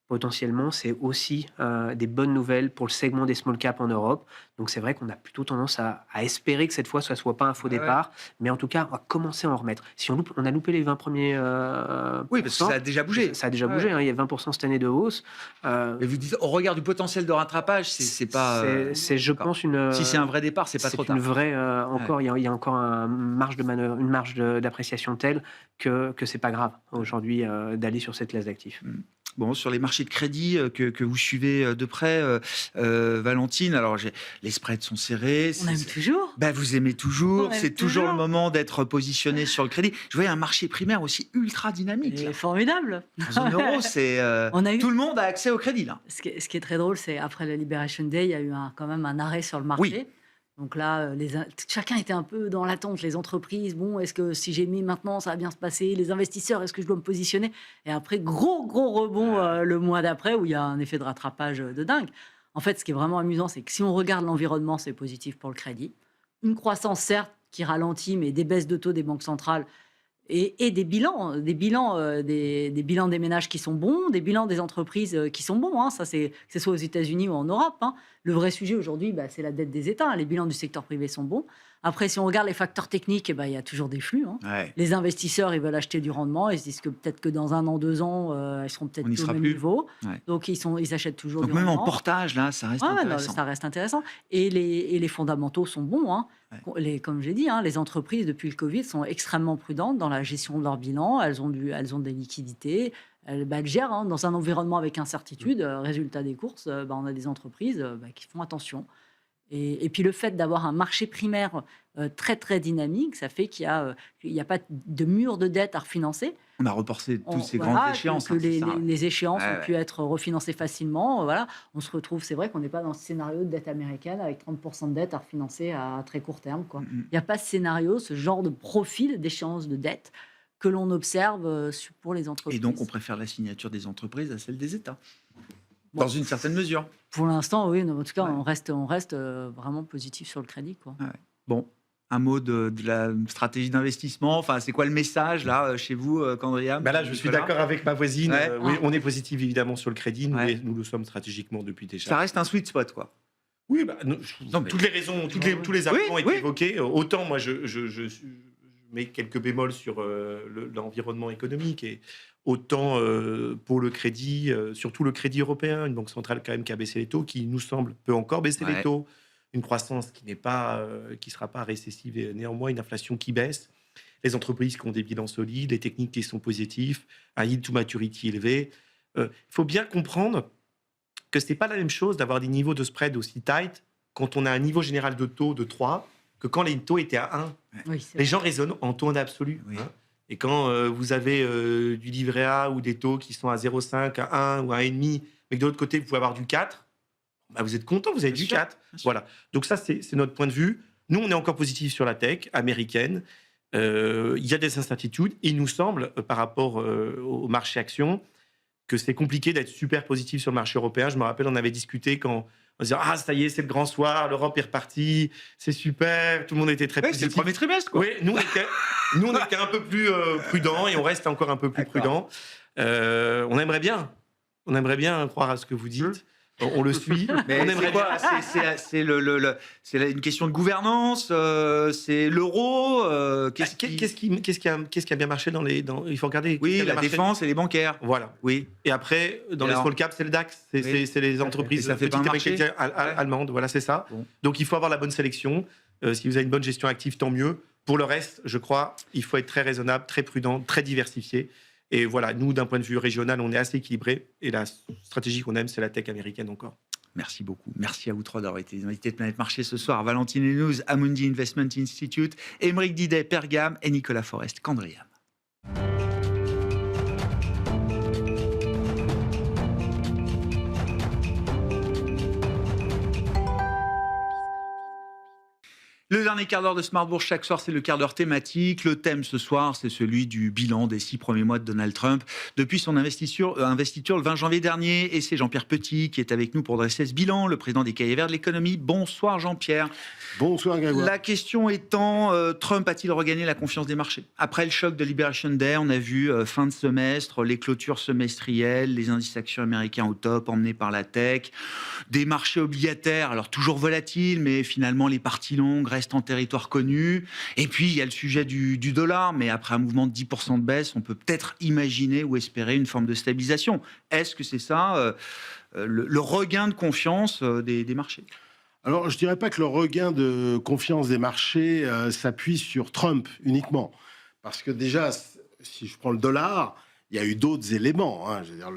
potentiellement, c'est aussi des bonnes nouvelles pour le segment des small caps en Europe. Donc c'est vrai qu'on a plutôt tendance à espérer que cette fois, ça ne soit pas un faux départ, mais en tout cas, on va commencer à en remettre. Si on a loupé les 20 premiers... oui, parce que ça a déjà bougé. Ça a déjà bougé, hein, il y a 20% cette année de hausse. Mais vous dites, au regard du potentiel de rattrapage, c'est pas... c'est, je pense, si c'est un vrai départ, c'est pas trop tard. Une vraie, encore, il y a encore une marge de manœuvre, une marge d'appréciation telle que c'est pas grave aujourd'hui d'aller sur cette classe d'actifs. Bon, sur les marchés de crédit que vous suivez de près, Valentine, alors les spreads sont serrés. On aime toujours. Vous aimez toujours. C'est toujours toujours le moment d'être positionné sur le crédit. Je voyais un marché primaire aussi ultra dynamique. C'est formidable. En zone euro, c'est tout le monde a accès au crédit là. Ce qui est très drôle, c'est après la Liberation Day, il y a eu quand même un arrêt sur le marché. Oui. Donc là, chacun était un peu dans l'attente. Les entreprises, bon, est-ce que si j'ai mis maintenant, ça va bien se passer? Les investisseurs, est-ce que je dois me positionner? Et après, gros rebond le mois d'après, où il y a un effet de rattrapage de dingue. En fait, ce qui est vraiment amusant, c'est que si on regarde l'environnement, c'est positif pour le crédit. Une croissance, certes, qui ralentit, mais des baisses de taux des banques centrales et des bilans des ménages qui sont bons, des bilans des entreprises qui sont bons. Hein. Ça, que ce soit aux États-Unis ou en Europe. Hein. Le vrai sujet aujourd'hui, c'est la dette des États. Les bilans du secteur privé sont bons. Après, si on regarde les facteurs techniques, il y a toujours des flux. Hein. Ouais. Les investisseurs, ils veulent acheter du rendement. Ils se disent que peut-être que dans 1 an, 2 ans, ils seront peut-être au même niveau. Ouais. Donc, ils achètent toujours du rendement. Donc, même en portage, là, ça reste intéressant. Non, ça reste intéressant. Et les fondamentaux sont bons. Hein. Ouais. Comme j'ai dit, les entreprises, depuis le Covid, sont extrêmement prudentes dans la gestion de leur bilan. Elles ont des liquidités. Elles gèrent dans un environnement avec incertitude. Résultat des courses, on a des entreprises qui font attention. Et puis le fait d'avoir un marché primaire très, très dynamique, ça fait qu'il n'y a pas de mur de dette à refinancer. On a reporté toutes ces voilà, grandes échéances. que hein, c'est les, ça, hein. les échéances Ouais, ont ouais. pu être refinancées facilement. Voilà. On se retrouve, c'est vrai qu'on n'est pas dans ce scénario de dette américaine avec 30% de dette à refinancer à très court terme, quoi. Mm, Il n'y a pas ce scénario, ce genre de profil d'échéance de dette que l'on observe pour les entreprises. Et donc, on préfère la signature des entreprises à celle des États, Bon. dans une certaine mesure. Pour l'instant, oui. En tout cas, Ouais. on reste vraiment positif sur le crédit, quoi. Bon, un mot de la stratégie d'investissement. Enfin, c'est quoi le message, là, chez vous, Candriam? Bah là, je suis d'accord avec ma voisine. Ouais. Oui, on est positif évidemment sur le crédit. Nous, Ouais. nous le sommes stratégiquement depuis déjà. Ça reste un sweet spot, quoi. Oui, Non, mais- toutes les raisons, tous les arguments ont été oui. évoqués. Autant moi, je mets quelques bémols sur l'environnement économique et autant pour le crédit, surtout le crédit européen, une banque centrale quand même qui a baissé les taux, qui nous semble peut encore baisser Ouais. les taux, une croissance qui sera pas récessive et néanmoins une inflation qui baisse, les entreprises qui ont des bilans solides, les techniques qui sont positifs, un yield to maturity élevé. Il faut bien comprendre que c'est pas la même chose d'avoir des niveaux de spread aussi tight quand on a un niveau général de taux de 3 que quand les taux étaient à 1. Oui, c'est Les vrai. gens raisonnent en taux absolu. Oui. Hein. Et quand vous avez du livret A ou des taux qui sont à 0,5, à 1 ou à 1,5, mais que de l'autre côté, vous pouvez avoir du 4, bah vous êtes content, vous avez Bien du sûr, 4. bien sûr. Voilà. Donc ça, c'est notre point de vue. Nous, on est encore positif sur la tech américaine. Il y a des incertitudes. Il nous semble, par rapport au marché action, que c'est compliqué d'être super positif sur le marché européen. Je me rappelle, on avait discuté quand on disait « Ah, ça y est, c'est le grand soir, l'Europe est repartie, c'est super, tout le monde était très Ouais, c'est le positif. » premier trimestre, quoi. Oui, nous, on était un peu plus prudents et on reste encore un peu plus D'accord. prudents. On aimerait bien croire à ce que vous dites. On le suit. Mais on c'est aimerait quoi? C'est une question de gouvernance, c'est l'euro. Qu'est-ce qui a bien marché il faut regarder. Oui, qu'est-ce qui a bien la marché. défense et les bancaires. Voilà. Oui. Et après, dans Et les alors small caps, c'est le DAX. Oui. C'est les entreprises Et ça fait pas un petites marché. américaines, allemandes. Voilà, c'est ça. Bon. Donc, il faut avoir la bonne sélection. Si vous avez une bonne gestion active, tant mieux. Pour le reste, je crois, il faut être très raisonnable, très prudent, très diversifié. Et voilà, nous, d'un point de vue régional, on est assez équilibré. Et la stratégie qu'on aime, c'est la tech américaine encore. Merci beaucoup. Merci à vous trois d'avoir été les invités de Planète Marché ce soir. Valentine Lenouz, Amundi Investment Institute, Émeric Didet, Pergame et Nicolas Forest, Candriam. Le dernier quart d'heure de Smart Bourse chaque soir, c'est le quart d'heure thématique. Le thème ce soir, c'est celui du bilan des 6 premiers mois de Donald Trump depuis son investiture le 20 janvier dernier. Et c'est Jean-Pierre Petit qui est avec nous pour dresser ce bilan, le président des Cahiers Verts de l'économie. Bonsoir Jean-Pierre. Bonsoir Grégoire. La question étant, Trump a-t-il regagné la confiance des marchés? Après le choc de Liberation Day, on a vu fin de semestre, les clôtures semestrielles, les indices actions américains au top, emmenés par la tech, des marchés obligataires, alors toujours volatiles, mais finalement les parties longues restent en territoire connu. Et puis il y a le sujet du dollar, mais après un mouvement de 10% de baisse, on peut peut-être imaginer ou espérer une forme de stabilisation. Est-ce que c'est ça, le regain de confiance des marchés? Alors, je dirais pas que le regain de confiance des marchés s'appuie sur Trump uniquement. Parce que déjà, si je prends le dollar, il y a eu d'autres éléments. Hein. Je veux dire,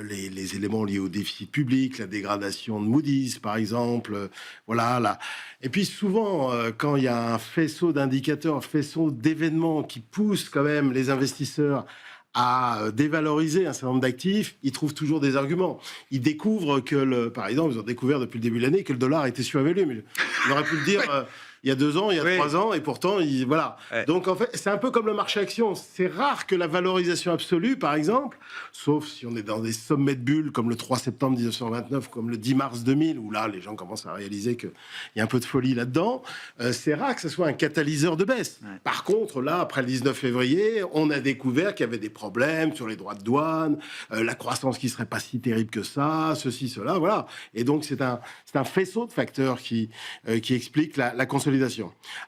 les éléments liés au déficit public, la dégradation de Moody's, par exemple. Voilà, là. Et puis souvent, quand il y a un faisceau d'indicateurs, un faisceau d'événements qui poussent quand même les investisseurs à dévaloriser un certain nombre d'actifs, ils trouvent toujours des arguments. Ils découvrent que, par exemple, ils ont découvert depuis le début de l'année que le dollar était surévalué. Mais on aurait pu le dire il y a 2 ans, il y a 3 ans, et pourtant, voilà. Ouais. Donc, en fait, c'est un peu comme le marché action. C'est rare que la valorisation absolue, par exemple, sauf si on est dans des sommets de bulles comme le 3 septembre 1929, comme le 10 mars 2000, où là, les gens commencent à réaliser qu'il y a un peu de folie là-dedans, c'est rare que ce soit un catalyseur de baisse. Ouais. Par contre, là, après le 19 février, on a découvert qu'il y avait des problèmes sur les droits de douane, la croissance qui serait pas si terrible que ça, ceci, cela, voilà. Et donc, c'est un faisceau de facteurs qui explique la consolidation.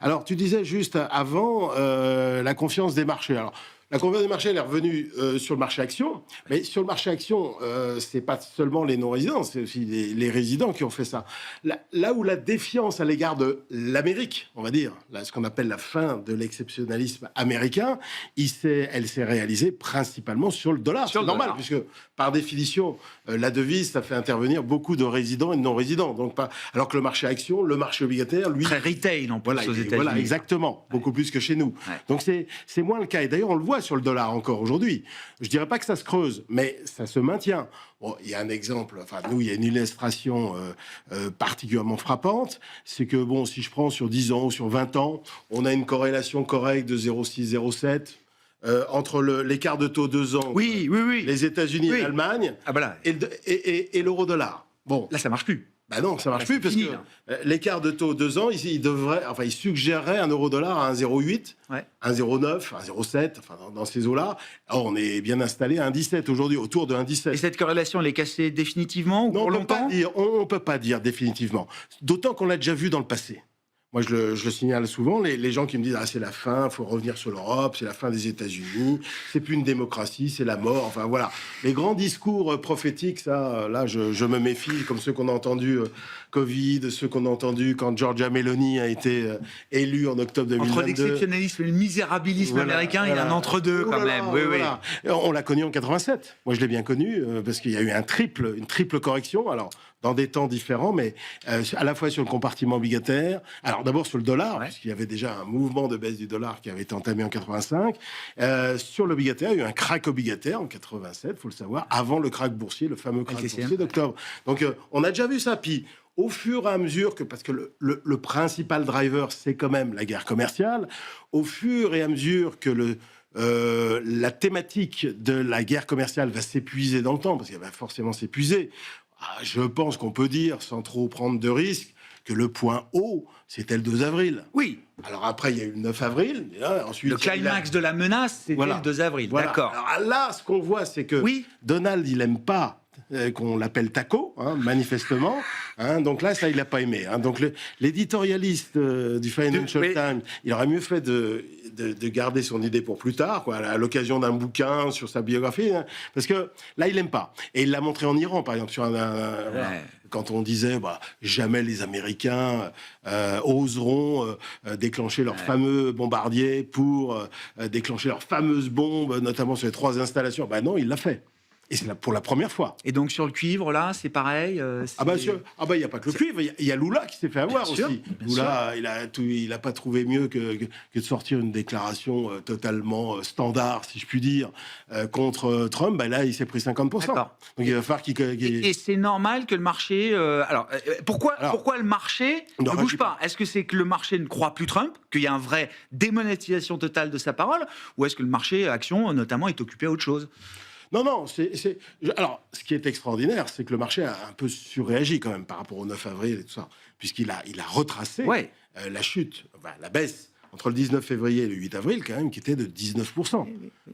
Alors, tu disais juste avant la confiance des marchés. Alors, la confiance des marchés, elle est revenue sur le marché action. Mais sur le marché action, c'est pas seulement les non-résidents, c'est aussi les résidents qui ont fait ça. Là où la défiance à l'égard de l'Amérique, on va dire, là, ce qu'on appelle la fin de l'exceptionnalisme américain, elle s'est réalisée principalement sur le dollar. Sur C'est le normal, dollar. puisque par définition, la devise, ça fait intervenir beaucoup de résidents et de non-résidents. Donc, alors que le marché action, le marché obligataire, lui, Très retail en plus voilà, aux États-Unis. voilà, exactement, beaucoup plus que chez nous. Ouais. Donc c'est moins le cas. Et d'ailleurs, on le voit sur le dollar encore aujourd'hui. Je dirais pas que ça se creuse, mais ça se maintient. Bon, il y a un exemple, enfin nous, il y a une illustration particulièrement frappante, c'est que bon, si je prends sur 10 ans ou sur 20 ans, on a une corrélation correcte de 0,6, 0,7 entre l'écart de taux 2 ans, Oui. les États-Unis Oui. et l'Allemagne, Ah voilà. et l'euro-dollar. Bon, Là, ça marche plus. bah non, ça marche Là, plus c'est parce fini, que là. l'écart de taux 2 ans, il suggérerait un euro-dollar à 1,08, Ouais. 1,09, 1,07, enfin dans ces eaux-là. Or, on est bien installé à 1,17 aujourd'hui, autour de Et 1,17. cette corrélation, elle est cassée définitivement ou Non, pour longtemps? on ne peut pas dire définitivement. D'autant qu'on l'a déjà vu dans le passé. Moi, je le signale souvent, les gens qui me disent « Ah, c'est la fin, il faut revenir sur l'Europe, c'est la fin des États-Unis, c'est plus une démocratie, c'est la mort. » Enfin, voilà. Les grands discours prophétiques, ça, là, je me méfie, comme ceux qu'on a entendus Covid, ceux qu'on a entendus quand Giorgia Meloni a été élue en octobre 2022. Entre l'exceptionnalisme et le misérabilisme Voilà, américain, il y a un entre-deux quand même. Oui, oui. Voilà. On l'a connu en 87. Moi, je l'ai bien connu parce qu'il y a eu une triple correction. Alors, dans des temps différents, mais à la fois sur le compartiment obligataire. Alors, d'abord sur le dollar, Ouais. puisqu'il y avait déjà un mouvement de baisse du dollar qui avait été entamé en 85. Sur l'obligataire, il y a eu un crack obligataire en 87, faut le savoir, avant le crack boursier, le fameux crack LCCM. boursier d'octobre. Donc, on a déjà vu ça. Puis, au fur et à mesure que, parce que le principal driver, c'est quand même la guerre commerciale, au fur et à mesure que la thématique de la guerre commerciale va s'épuiser dans le temps, parce qu'elle va forcément s'épuiser, je pense qu'on peut dire, sans trop prendre de risques, que le point haut, c'était le 2 avril. Oui, Alors après, il y a eu le 9 avril. Et là, ensuite, le climax de la menace, c'était Voilà. le 2 avril. Voilà. D'accord. Alors là, ce qu'on voit, c'est que Oui. Donald, il aime pas qu'on l'appelle taco, manifestement. Donc là, ça, il n'a pas aimé. Donc l'éditorialiste du Financial Oui. Times, il aurait mieux fait de garder son idée pour plus tard, quoi, à l'occasion d'un bouquin sur sa biographie, parce que là, il n'aime pas. Et il l'a montré en Iran, par exemple, sur voilà. Ouais. Quand on disait jamais les Américains oseront déclencher leurs fameux bombardiers pour déclencher leurs fameuses bombes, notamment sur les 3 installations. Non, il l'a fait. Et c'est pour la première fois. Et donc sur le cuivre, là, c'est pareil. Il n'y a pas que le cuivre, il y a Lula qui s'est fait avoir Bien sûr, aussi. bien Lula, il n'a pas trouvé mieux que de sortir une déclaration totalement standard, si je puis dire, contre Trump. Là, il s'est pris 50%. D'accord. Donc il va falloir qu'il... Et c'est normal que le marché. Pourquoi le marché ne Non, bouge je- pas? Est-ce que c'est que le marché ne croit plus Trump, qu'il y a une vraie démonétisation totale de sa parole, ou est-ce que le marché action, notamment, est occupé à autre chose? Non, alors, ce qui est extraordinaire, c'est que le marché a un peu surréagi quand même par rapport au 9 avril et tout ça, puisqu'il a retracé Ouais. la chute, la baisse entre le 19 février et le 8 avril, quand même, qui était de 19%.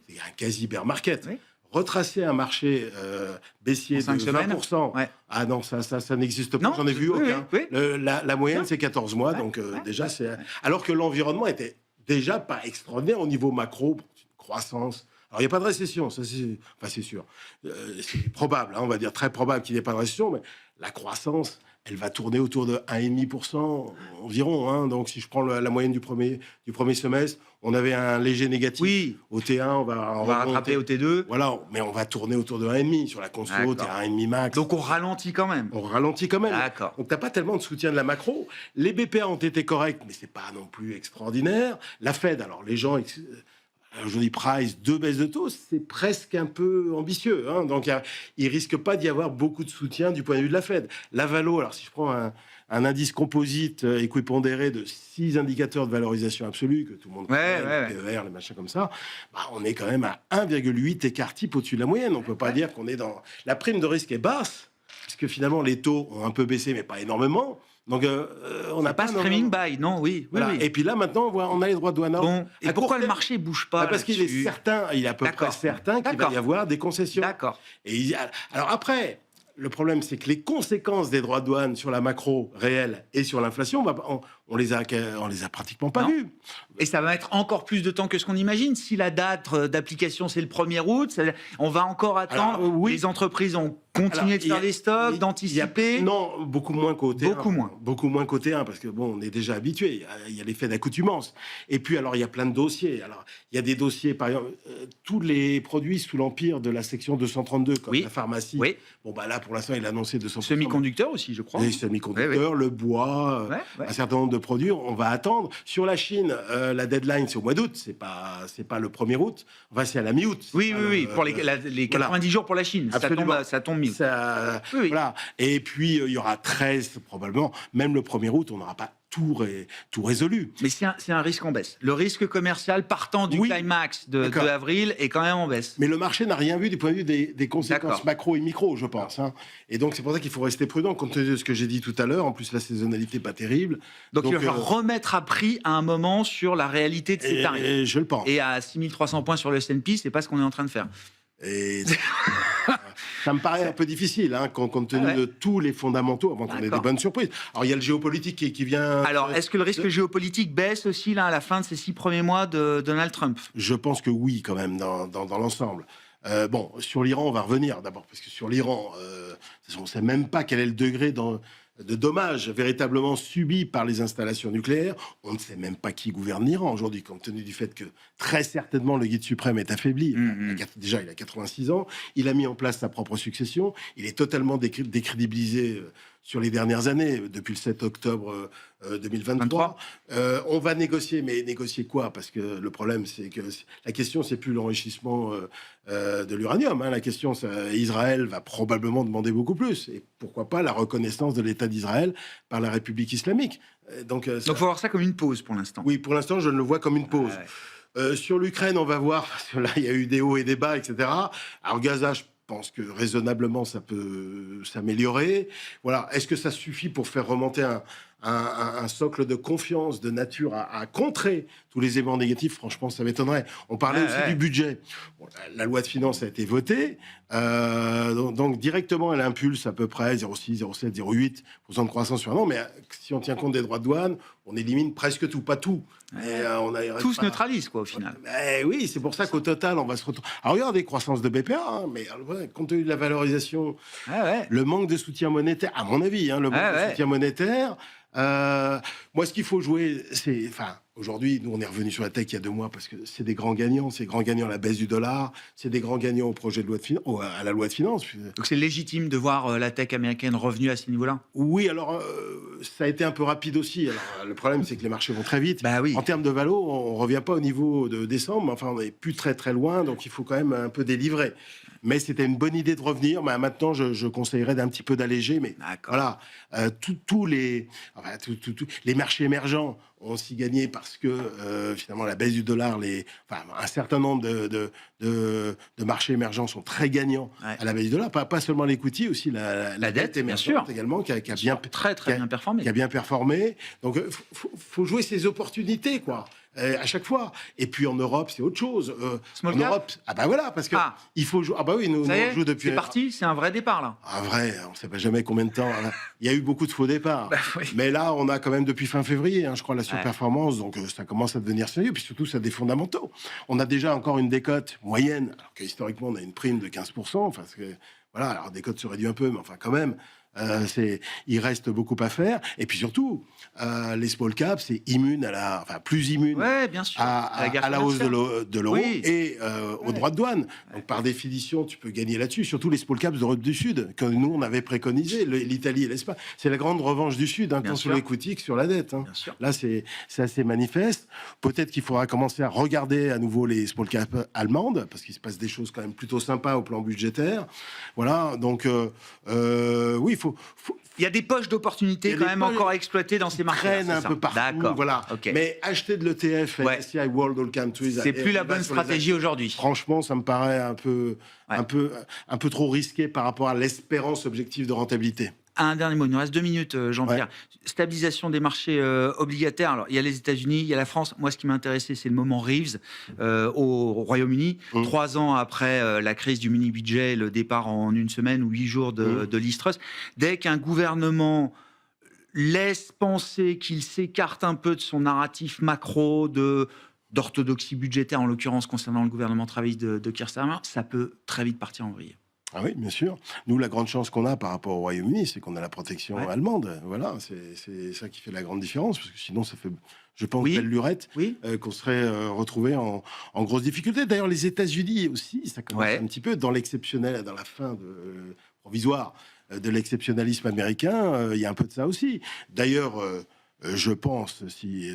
C'est un quasi bear market. Oui. Retracer un marché baissier En 5 de 20%, Ouais. ah non, ça n'existe pas. Non, J'en ai vu oui, aucun. oui. La moyenne, Non. c'est 14 mois, Ouais, donc ouais, déjà, ouais, c'est... Alors que l'environnement était déjà pas extraordinaire au niveau macro, croissance. Alors, il n'y a pas de récession, ça c'est sûr. C'est probable, on va dire très probable qu'il n'y ait pas de récession, mais la croissance, elle va tourner autour de 1,5% environ. Donc, si je prends la moyenne du premier semestre, on avait un léger négatif. Oui. Au T1, on va rattraper au T2. Voilà, mais on va tourner autour de 1,5 sur la conso, D'accord. t'es à 1,5 max. Donc on ralentit quand même. On ralentit quand même. D'accord. Donc, tu n'as pas tellement de soutien de la macro. Les BPA ont été corrects, mais ce n'est pas non plus extraordinaire. La Fed, alors les gens... je dis price, 2 baisses de taux, c'est presque un peu ambitieux. Donc, il risque pas d'y avoir beaucoup de soutien du point de vue de la Fed. La Valo, alors si je prends un indice composite équipondéré de 6 indicateurs de valorisation absolue, que tout le monde connaît, ouais. les PER, les machins comme ça, on est quand même à 1,8 écart type au-dessus de la moyenne. On peut pas dire qu'on est dans... La prime de risque est basse, puisque finalement, les taux ont un peu baissé, mais pas énormément. Donc, on n'a Pas pas... streaming buy, non, oui. Voilà. oui. Et puis là, maintenant, on a les droits de douane. Bon, et À pourquoi court le terme- marché bouge pas Parce qu'il est là-dessus certain, il est à peu près D'accord. certain qu'il va D'accord. y avoir des concessions. D'accord. Alors après, le problème, c'est que les conséquences des droits de douane sur la macro réelle et sur l'inflation, on les a pratiquement pas Non. vues. Et ça va mettre encore plus de temps que ce qu'on imagine. Si la date d'application, c'est le 1er août, on va encore attendre. Alors, oui. Les entreprises ont continué de faire des stocks, d'anticiper. Non, beaucoup moins côté Beaucoup moins. Beaucoup moins côté 1, parce que on est déjà habitué. Il y a l'effet d'accoutumance. Et puis, alors, il y a plein de dossiers. Alors, il y a des dossiers, par exemple, tous les produits sous l'empire de la section 232, comme Oui. la pharmacie. Oui. Là, pour l'instant, il a annoncé 200%. Semi-conducteurs aussi, je crois. Les semi-conducteurs, le bois, Ouais. un certain nombre de produire, on va attendre. Sur la Chine, la deadline, c'est au mois d'août, c'est pas le 1er août, enfin, c'est à la mi-août. Oui, pour les 90 jours pour la Chine. Ça tombe mi-août. Oui. Voilà. Et puis, il y aura 13, probablement. Même le 1er août, on n'aura pas tout résolu. Mais c'est un risque en baisse. Le risque commercial partant du climax de avril est quand même en baisse. Mais le marché n'a rien vu du point de vue des conséquences macro et micro, je pense. Hein. Et donc, c'est pour ça qu'il faut rester prudent, compte tenu de ce que j'ai dit tout à l'heure. En plus, la saisonnalité pas terrible. Donc il va falloir remettre à prix à un moment sur la réalité de ces tarifs. Et je le pense. Et à 6300 points sur le S&P, c'est pas ce qu'on est en train de faire. Et ça me paraît un peu difficile, hein, compte tenu de tous les fondamentaux, avant qu'on ait des bonnes surprises. Alors, il y a le géopolitique qui vient... Alors, est-ce que le risque géopolitique baisse aussi là, à la fin de ces 6 premiers mois de Donald Trump? Je pense que oui, quand même, dans l'ensemble. Bon, sur l'Iran, on va revenir d'abord, parce que sur l'Iran, on ne sait même pas quel est le degré de dommages véritablement subis par les installations nucléaires. On ne sait même pas qui gouverne l'Iran aujourd'hui, compte tenu du fait que très certainement le guide suprême est affaibli. Déjà, il a 86 ans, il a mis en place sa propre succession, il est totalement décrédibilisé sur les dernières années, depuis le 7 octobre 2023. On va négocier, mais négocier quoi? Parce que le problème, c'est que la question, c'est plus l'enrichissement de l'uranium. Hein. La question, Israël va probablement demander beaucoup plus. Et pourquoi pas la reconnaissance de l'État d'Israël par la République islamique. Donc, il faut voir ça comme une pause pour l'instant. Oui, pour l'instant, je ne le vois comme une pause. Sur l'Ukraine, on va voir, parce que là, il y a eu des hauts et des bas, etc. Alors, Gaza, je pense que raisonnablement, ça peut s'améliorer. Voilà. Est-ce que ça suffit pour faire remonter un socle de confiance de nature à contrer tous les éléments négatifs? Franchement, ça m'étonnerait. On parlait aussi du budget. Bon, la loi de finances a été votée. Donc, directement, elle impulse à peu près 0,6, 0,7, 0,8% de croissance sur un an. Mais si on tient compte des droits de douane, on élimine presque tout, pas tout. Tout se neutralise, quoi, au final. Oui, c'est pour ça qu'au total, on va se retrouver... Alors, il y aura des croissances de BPA, hein, mais compte tenu de la valorisation, le manque de soutien monétaire, à mon avis, le manque de soutien monétaire... moi, ce qu'il faut jouer, c'est... Enfin, aujourd'hui, nous, on est revenu sur la tech il y a 2 mois parce que c'est des grands gagnants. C'est grands gagnants à la baisse du dollar. C'est des grands gagnants au projet de loi de finances, à la loi de finances. Donc, c'est légitime de voir la tech américaine revenue à ces niveaux-là? Oui, alors, ça a été un peu rapide aussi. Alors, le problème, c'est que les marchés vont très vite. Oui. En termes de valo, on ne revient pas au niveau de décembre. Mais enfin, on n'est plus très, très loin. Donc, il faut quand même un peu délivrer. Mais c'était une bonne idée de revenir. Mais maintenant, je conseillerais d'un petit peu d'alléger. Mais voilà, tous les marchés émergents ont aussi gagné parce que finalement la baisse du dollar, un certain nombre de marchés émergents sont très gagnants à la baisse du dollar. Pas seulement l'equity, aussi la dette émergente également qui a bien bien performé. Qui a bien performé. Donc faut jouer ces opportunités, quoi. À chaque fois. Et puis en Europe, c'est autre chose. Small en cap Europe, voilà, parce que il faut jouer. Oui, nous on joue depuis. C'est parti, c'est un vrai départ là. Vrai, on ne sait pas jamais combien de temps. Il y a eu beaucoup de faux départs. Mais là, on a quand même depuis fin février, je crois, la surperformance. Donc ça commence à devenir sérieux. Puis surtout, ça a des fondamentaux. On a déjà encore une décote moyenne, alors que historiquement, on a une prime de 15%. Parce que voilà, alors des cotes se réduit un peu, mais enfin quand même. Il reste beaucoup à faire. Et puis surtout, les small caps, c'est plus immune bien sûr. à la hausse de l'euro et aux droits de douane. Donc par définition, tu peux gagner là-dessus. Surtout les small caps d'Europe du Sud, que nous, on avait préconisé, l'Italie et l'Espagne. C'est la grande revanche du Sud, tant sur l'equity que sur la dette. Là, c'est assez manifeste. Peut-être qu'il faudra commencer à regarder à nouveau les small caps allemandes, parce qu'il se passe des choses quand même plutôt sympas au plan budgétaire. Voilà, donc oui, il y a des poches d'opportunités quand même encore à exploiter dans ces marchés. Un peu partout, voilà. Mais acheter de l'ETF MSCI World All Countries, c'est plus la bonne stratégie aujourd'hui. Franchement, ça me paraît un peu trop risqué par rapport à l'espérance objective de rentabilité. Un dernier mot, il nous reste 2 minutes, Jean-Pierre. Stabilisation des marchés obligataires. Alors, il y a les États-Unis, il y a la France. Moi, ce qui m'a intéressé, c'est le moment Reeves au Royaume-Uni. 3 ans après la crise du mini-budget, le départ en 1 semaine ou 8 jours de Liz Truss. Dès qu'un gouvernement laisse penser qu'il s'écarte un peu de son narratif macro d'orthodoxie budgétaire, en l'occurrence concernant le gouvernement travailliste de Keir Starmer, ça peut très vite partir en vrille. Ah oui, bien sûr. Nous, la grande chance qu'on a par rapport au Royaume-Uni, c'est qu'on a la protection allemande. Voilà, c'est ça qui fait la grande différence, parce que sinon, ça fait, je pense, belle lurette, qu'on serait retrouvé en grosse difficulté. D'ailleurs, les États-Unis aussi, ça commence un petit peu dans l'exceptionnel, dans la fin provisoire de l'exceptionnalisme américain. Il y a un peu de ça aussi. D'ailleurs, Je pense, si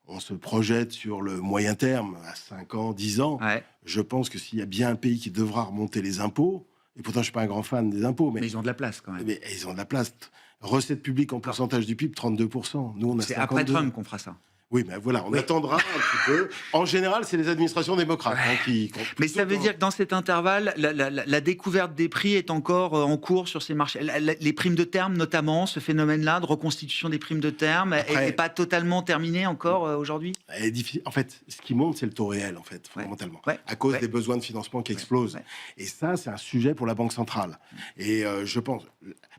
on se projette sur le moyen terme, à 5 ans, 10 ans, Ouais. je pense que s'il y a bien un pays qui devra remonter les impôts, et pourtant je ne suis pas un grand fan des impôts, Mais ils ont de la place quand même. mais ils ont de la place. Recettes publiques en pourcentage du PIB, 32%. Nous, on a C'est 52%. après Trump qu'on fera ça. Oui, mais voilà, on Oui. attendra un petit peu. En général, c'est les administrations démocrates qui comptent Mais plutôt ça veut dans- dire que dans cet intervalle, la découverte des prix est encore en cours sur ces marchés. Les primes de terme, notamment, ce phénomène-là de reconstitution des primes de terme, Après- n'est pas totalement terminé encore aujourd'hui. Elle est difficile. En fait, ce qui monte, c'est le taux réel, en fait, fondamentalement, Ouais. à cause Ouais. des besoins de financement qui explosent. Ouais. Et ça, c'est un sujet pour la Banque centrale. Et je pense...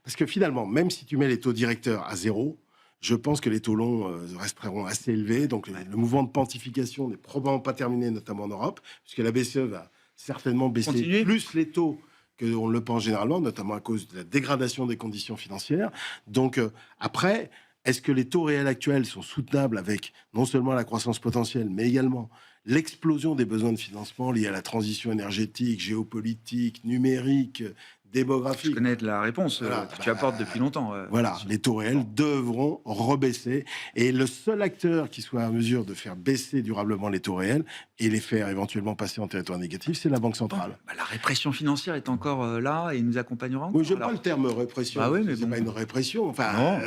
Parce que finalement, même si tu mets les taux directeurs à 0, je pense que les taux longs resteront assez élevés. Donc, le mouvement de pontification n'est probablement pas terminé, notamment en Europe, puisque la BCE va certainement baisser Continuer. plus les taux qu'on le pense généralement, notamment à cause de la dégradation des conditions financières. Donc, après, est-ce que les taux réels actuels sont soutenables avec non seulement la croissance potentielle, mais également l'explosion des besoins de financement liés à la transition énergétique, géopolitique, numérique, Je démographique? connais la réponse Voilà, que tu apportes depuis longtemps. Voilà, les taux réels devront rebaisser. Et le seul acteur qui soit en mesure de faire baisser durablement les taux réels et les faire éventuellement passer en territoire négatif, c'est la Banque centrale. Bah, la répression financière est encore là et nous accompagnera encore. Oui, j'aime Alors, pas le terme répression. Bah oui, mais c'est bon. pas une répression. Enfin, Non.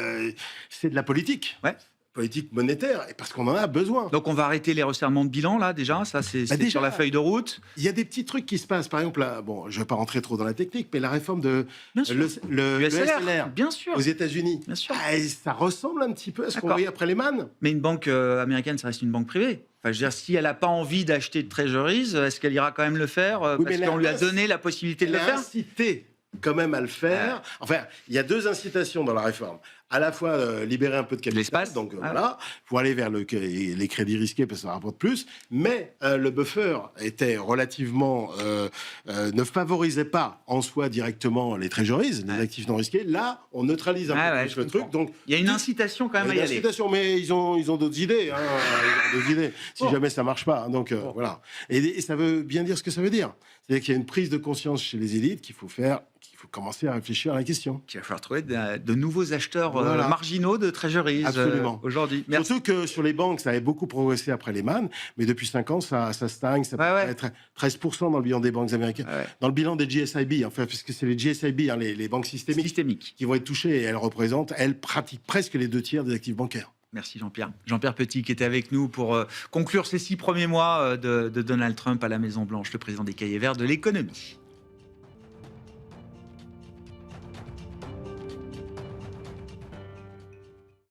c'est de la politique. Ouais. Politique monétaire, et parce qu'on en a besoin. Donc on va arrêter les resserrements de bilan là déjà, ça c'est déjà, sur la feuille de route. Il y a des petits trucs qui se passent. Par exemple, là, bon, je ne vais pas rentrer trop dans la technique, mais la réforme de Bien sûr. le SLR bien sûr. aux États-Unis, Bien sûr. ah, et ça ressemble un petit peu à ce qu'on D'accord. voyait après Lehman. Mais une banque américaine, ça reste une banque privée. Enfin, je veux dire, si elle n'a pas envie d'acheter de treasuries, est-ce qu'elle ira quand même le faire Oui, parce mais qu'on lui a elle donné la possibilité de Elle le a faire incité quand même à le faire. Enfin, il y a deux incitations dans la réforme. À la fois libérer un peu de capital, L'espace. donc Ah. voilà, pour aller vers les crédits risqués parce que ça rapporte plus. Mais le buffer était relativement ne favorisait pas en soi directement les treasuries, les actifs non risqués. Là, on neutralise un peu plus je le truc. comprends. Donc Il y a une incitation quand même à il y y a une aller. incitation, mais ils ont d'autres idées. Hein, ils ont d'autres idées. Si Bon. jamais ça marche pas, donc voilà. Et ça veut bien dire ce que ça veut dire. C'est-à-dire qu'il y a une prise de conscience chez les élites qu'il faut commencer à réfléchir à la question. Il va falloir trouver de nouveaux acheteurs Voilà. marginaux de treasuries Absolument. aujourd'hui. Merci. Surtout que sur les banques, ça avait beaucoup progressé après Lehman, mais depuis 5 ans, ça stagne, ça peut Ouais. être 13% dans le bilan des banques américaines. Ouais. Dans le bilan des GSIB, enfin, parce que c'est les GSIB, hein, les banques systémiques, Systémique. qui vont être touchées, et elles représentent, elles pratiquent presque les 2 tiers des actifs bancaires. Merci Jean-Pierre. Jean-Pierre Petit qui était avec nous pour conclure ces 6 premiers mois de Donald Trump à la Maison-Blanche, le président des Cahiers Verts de l'économie.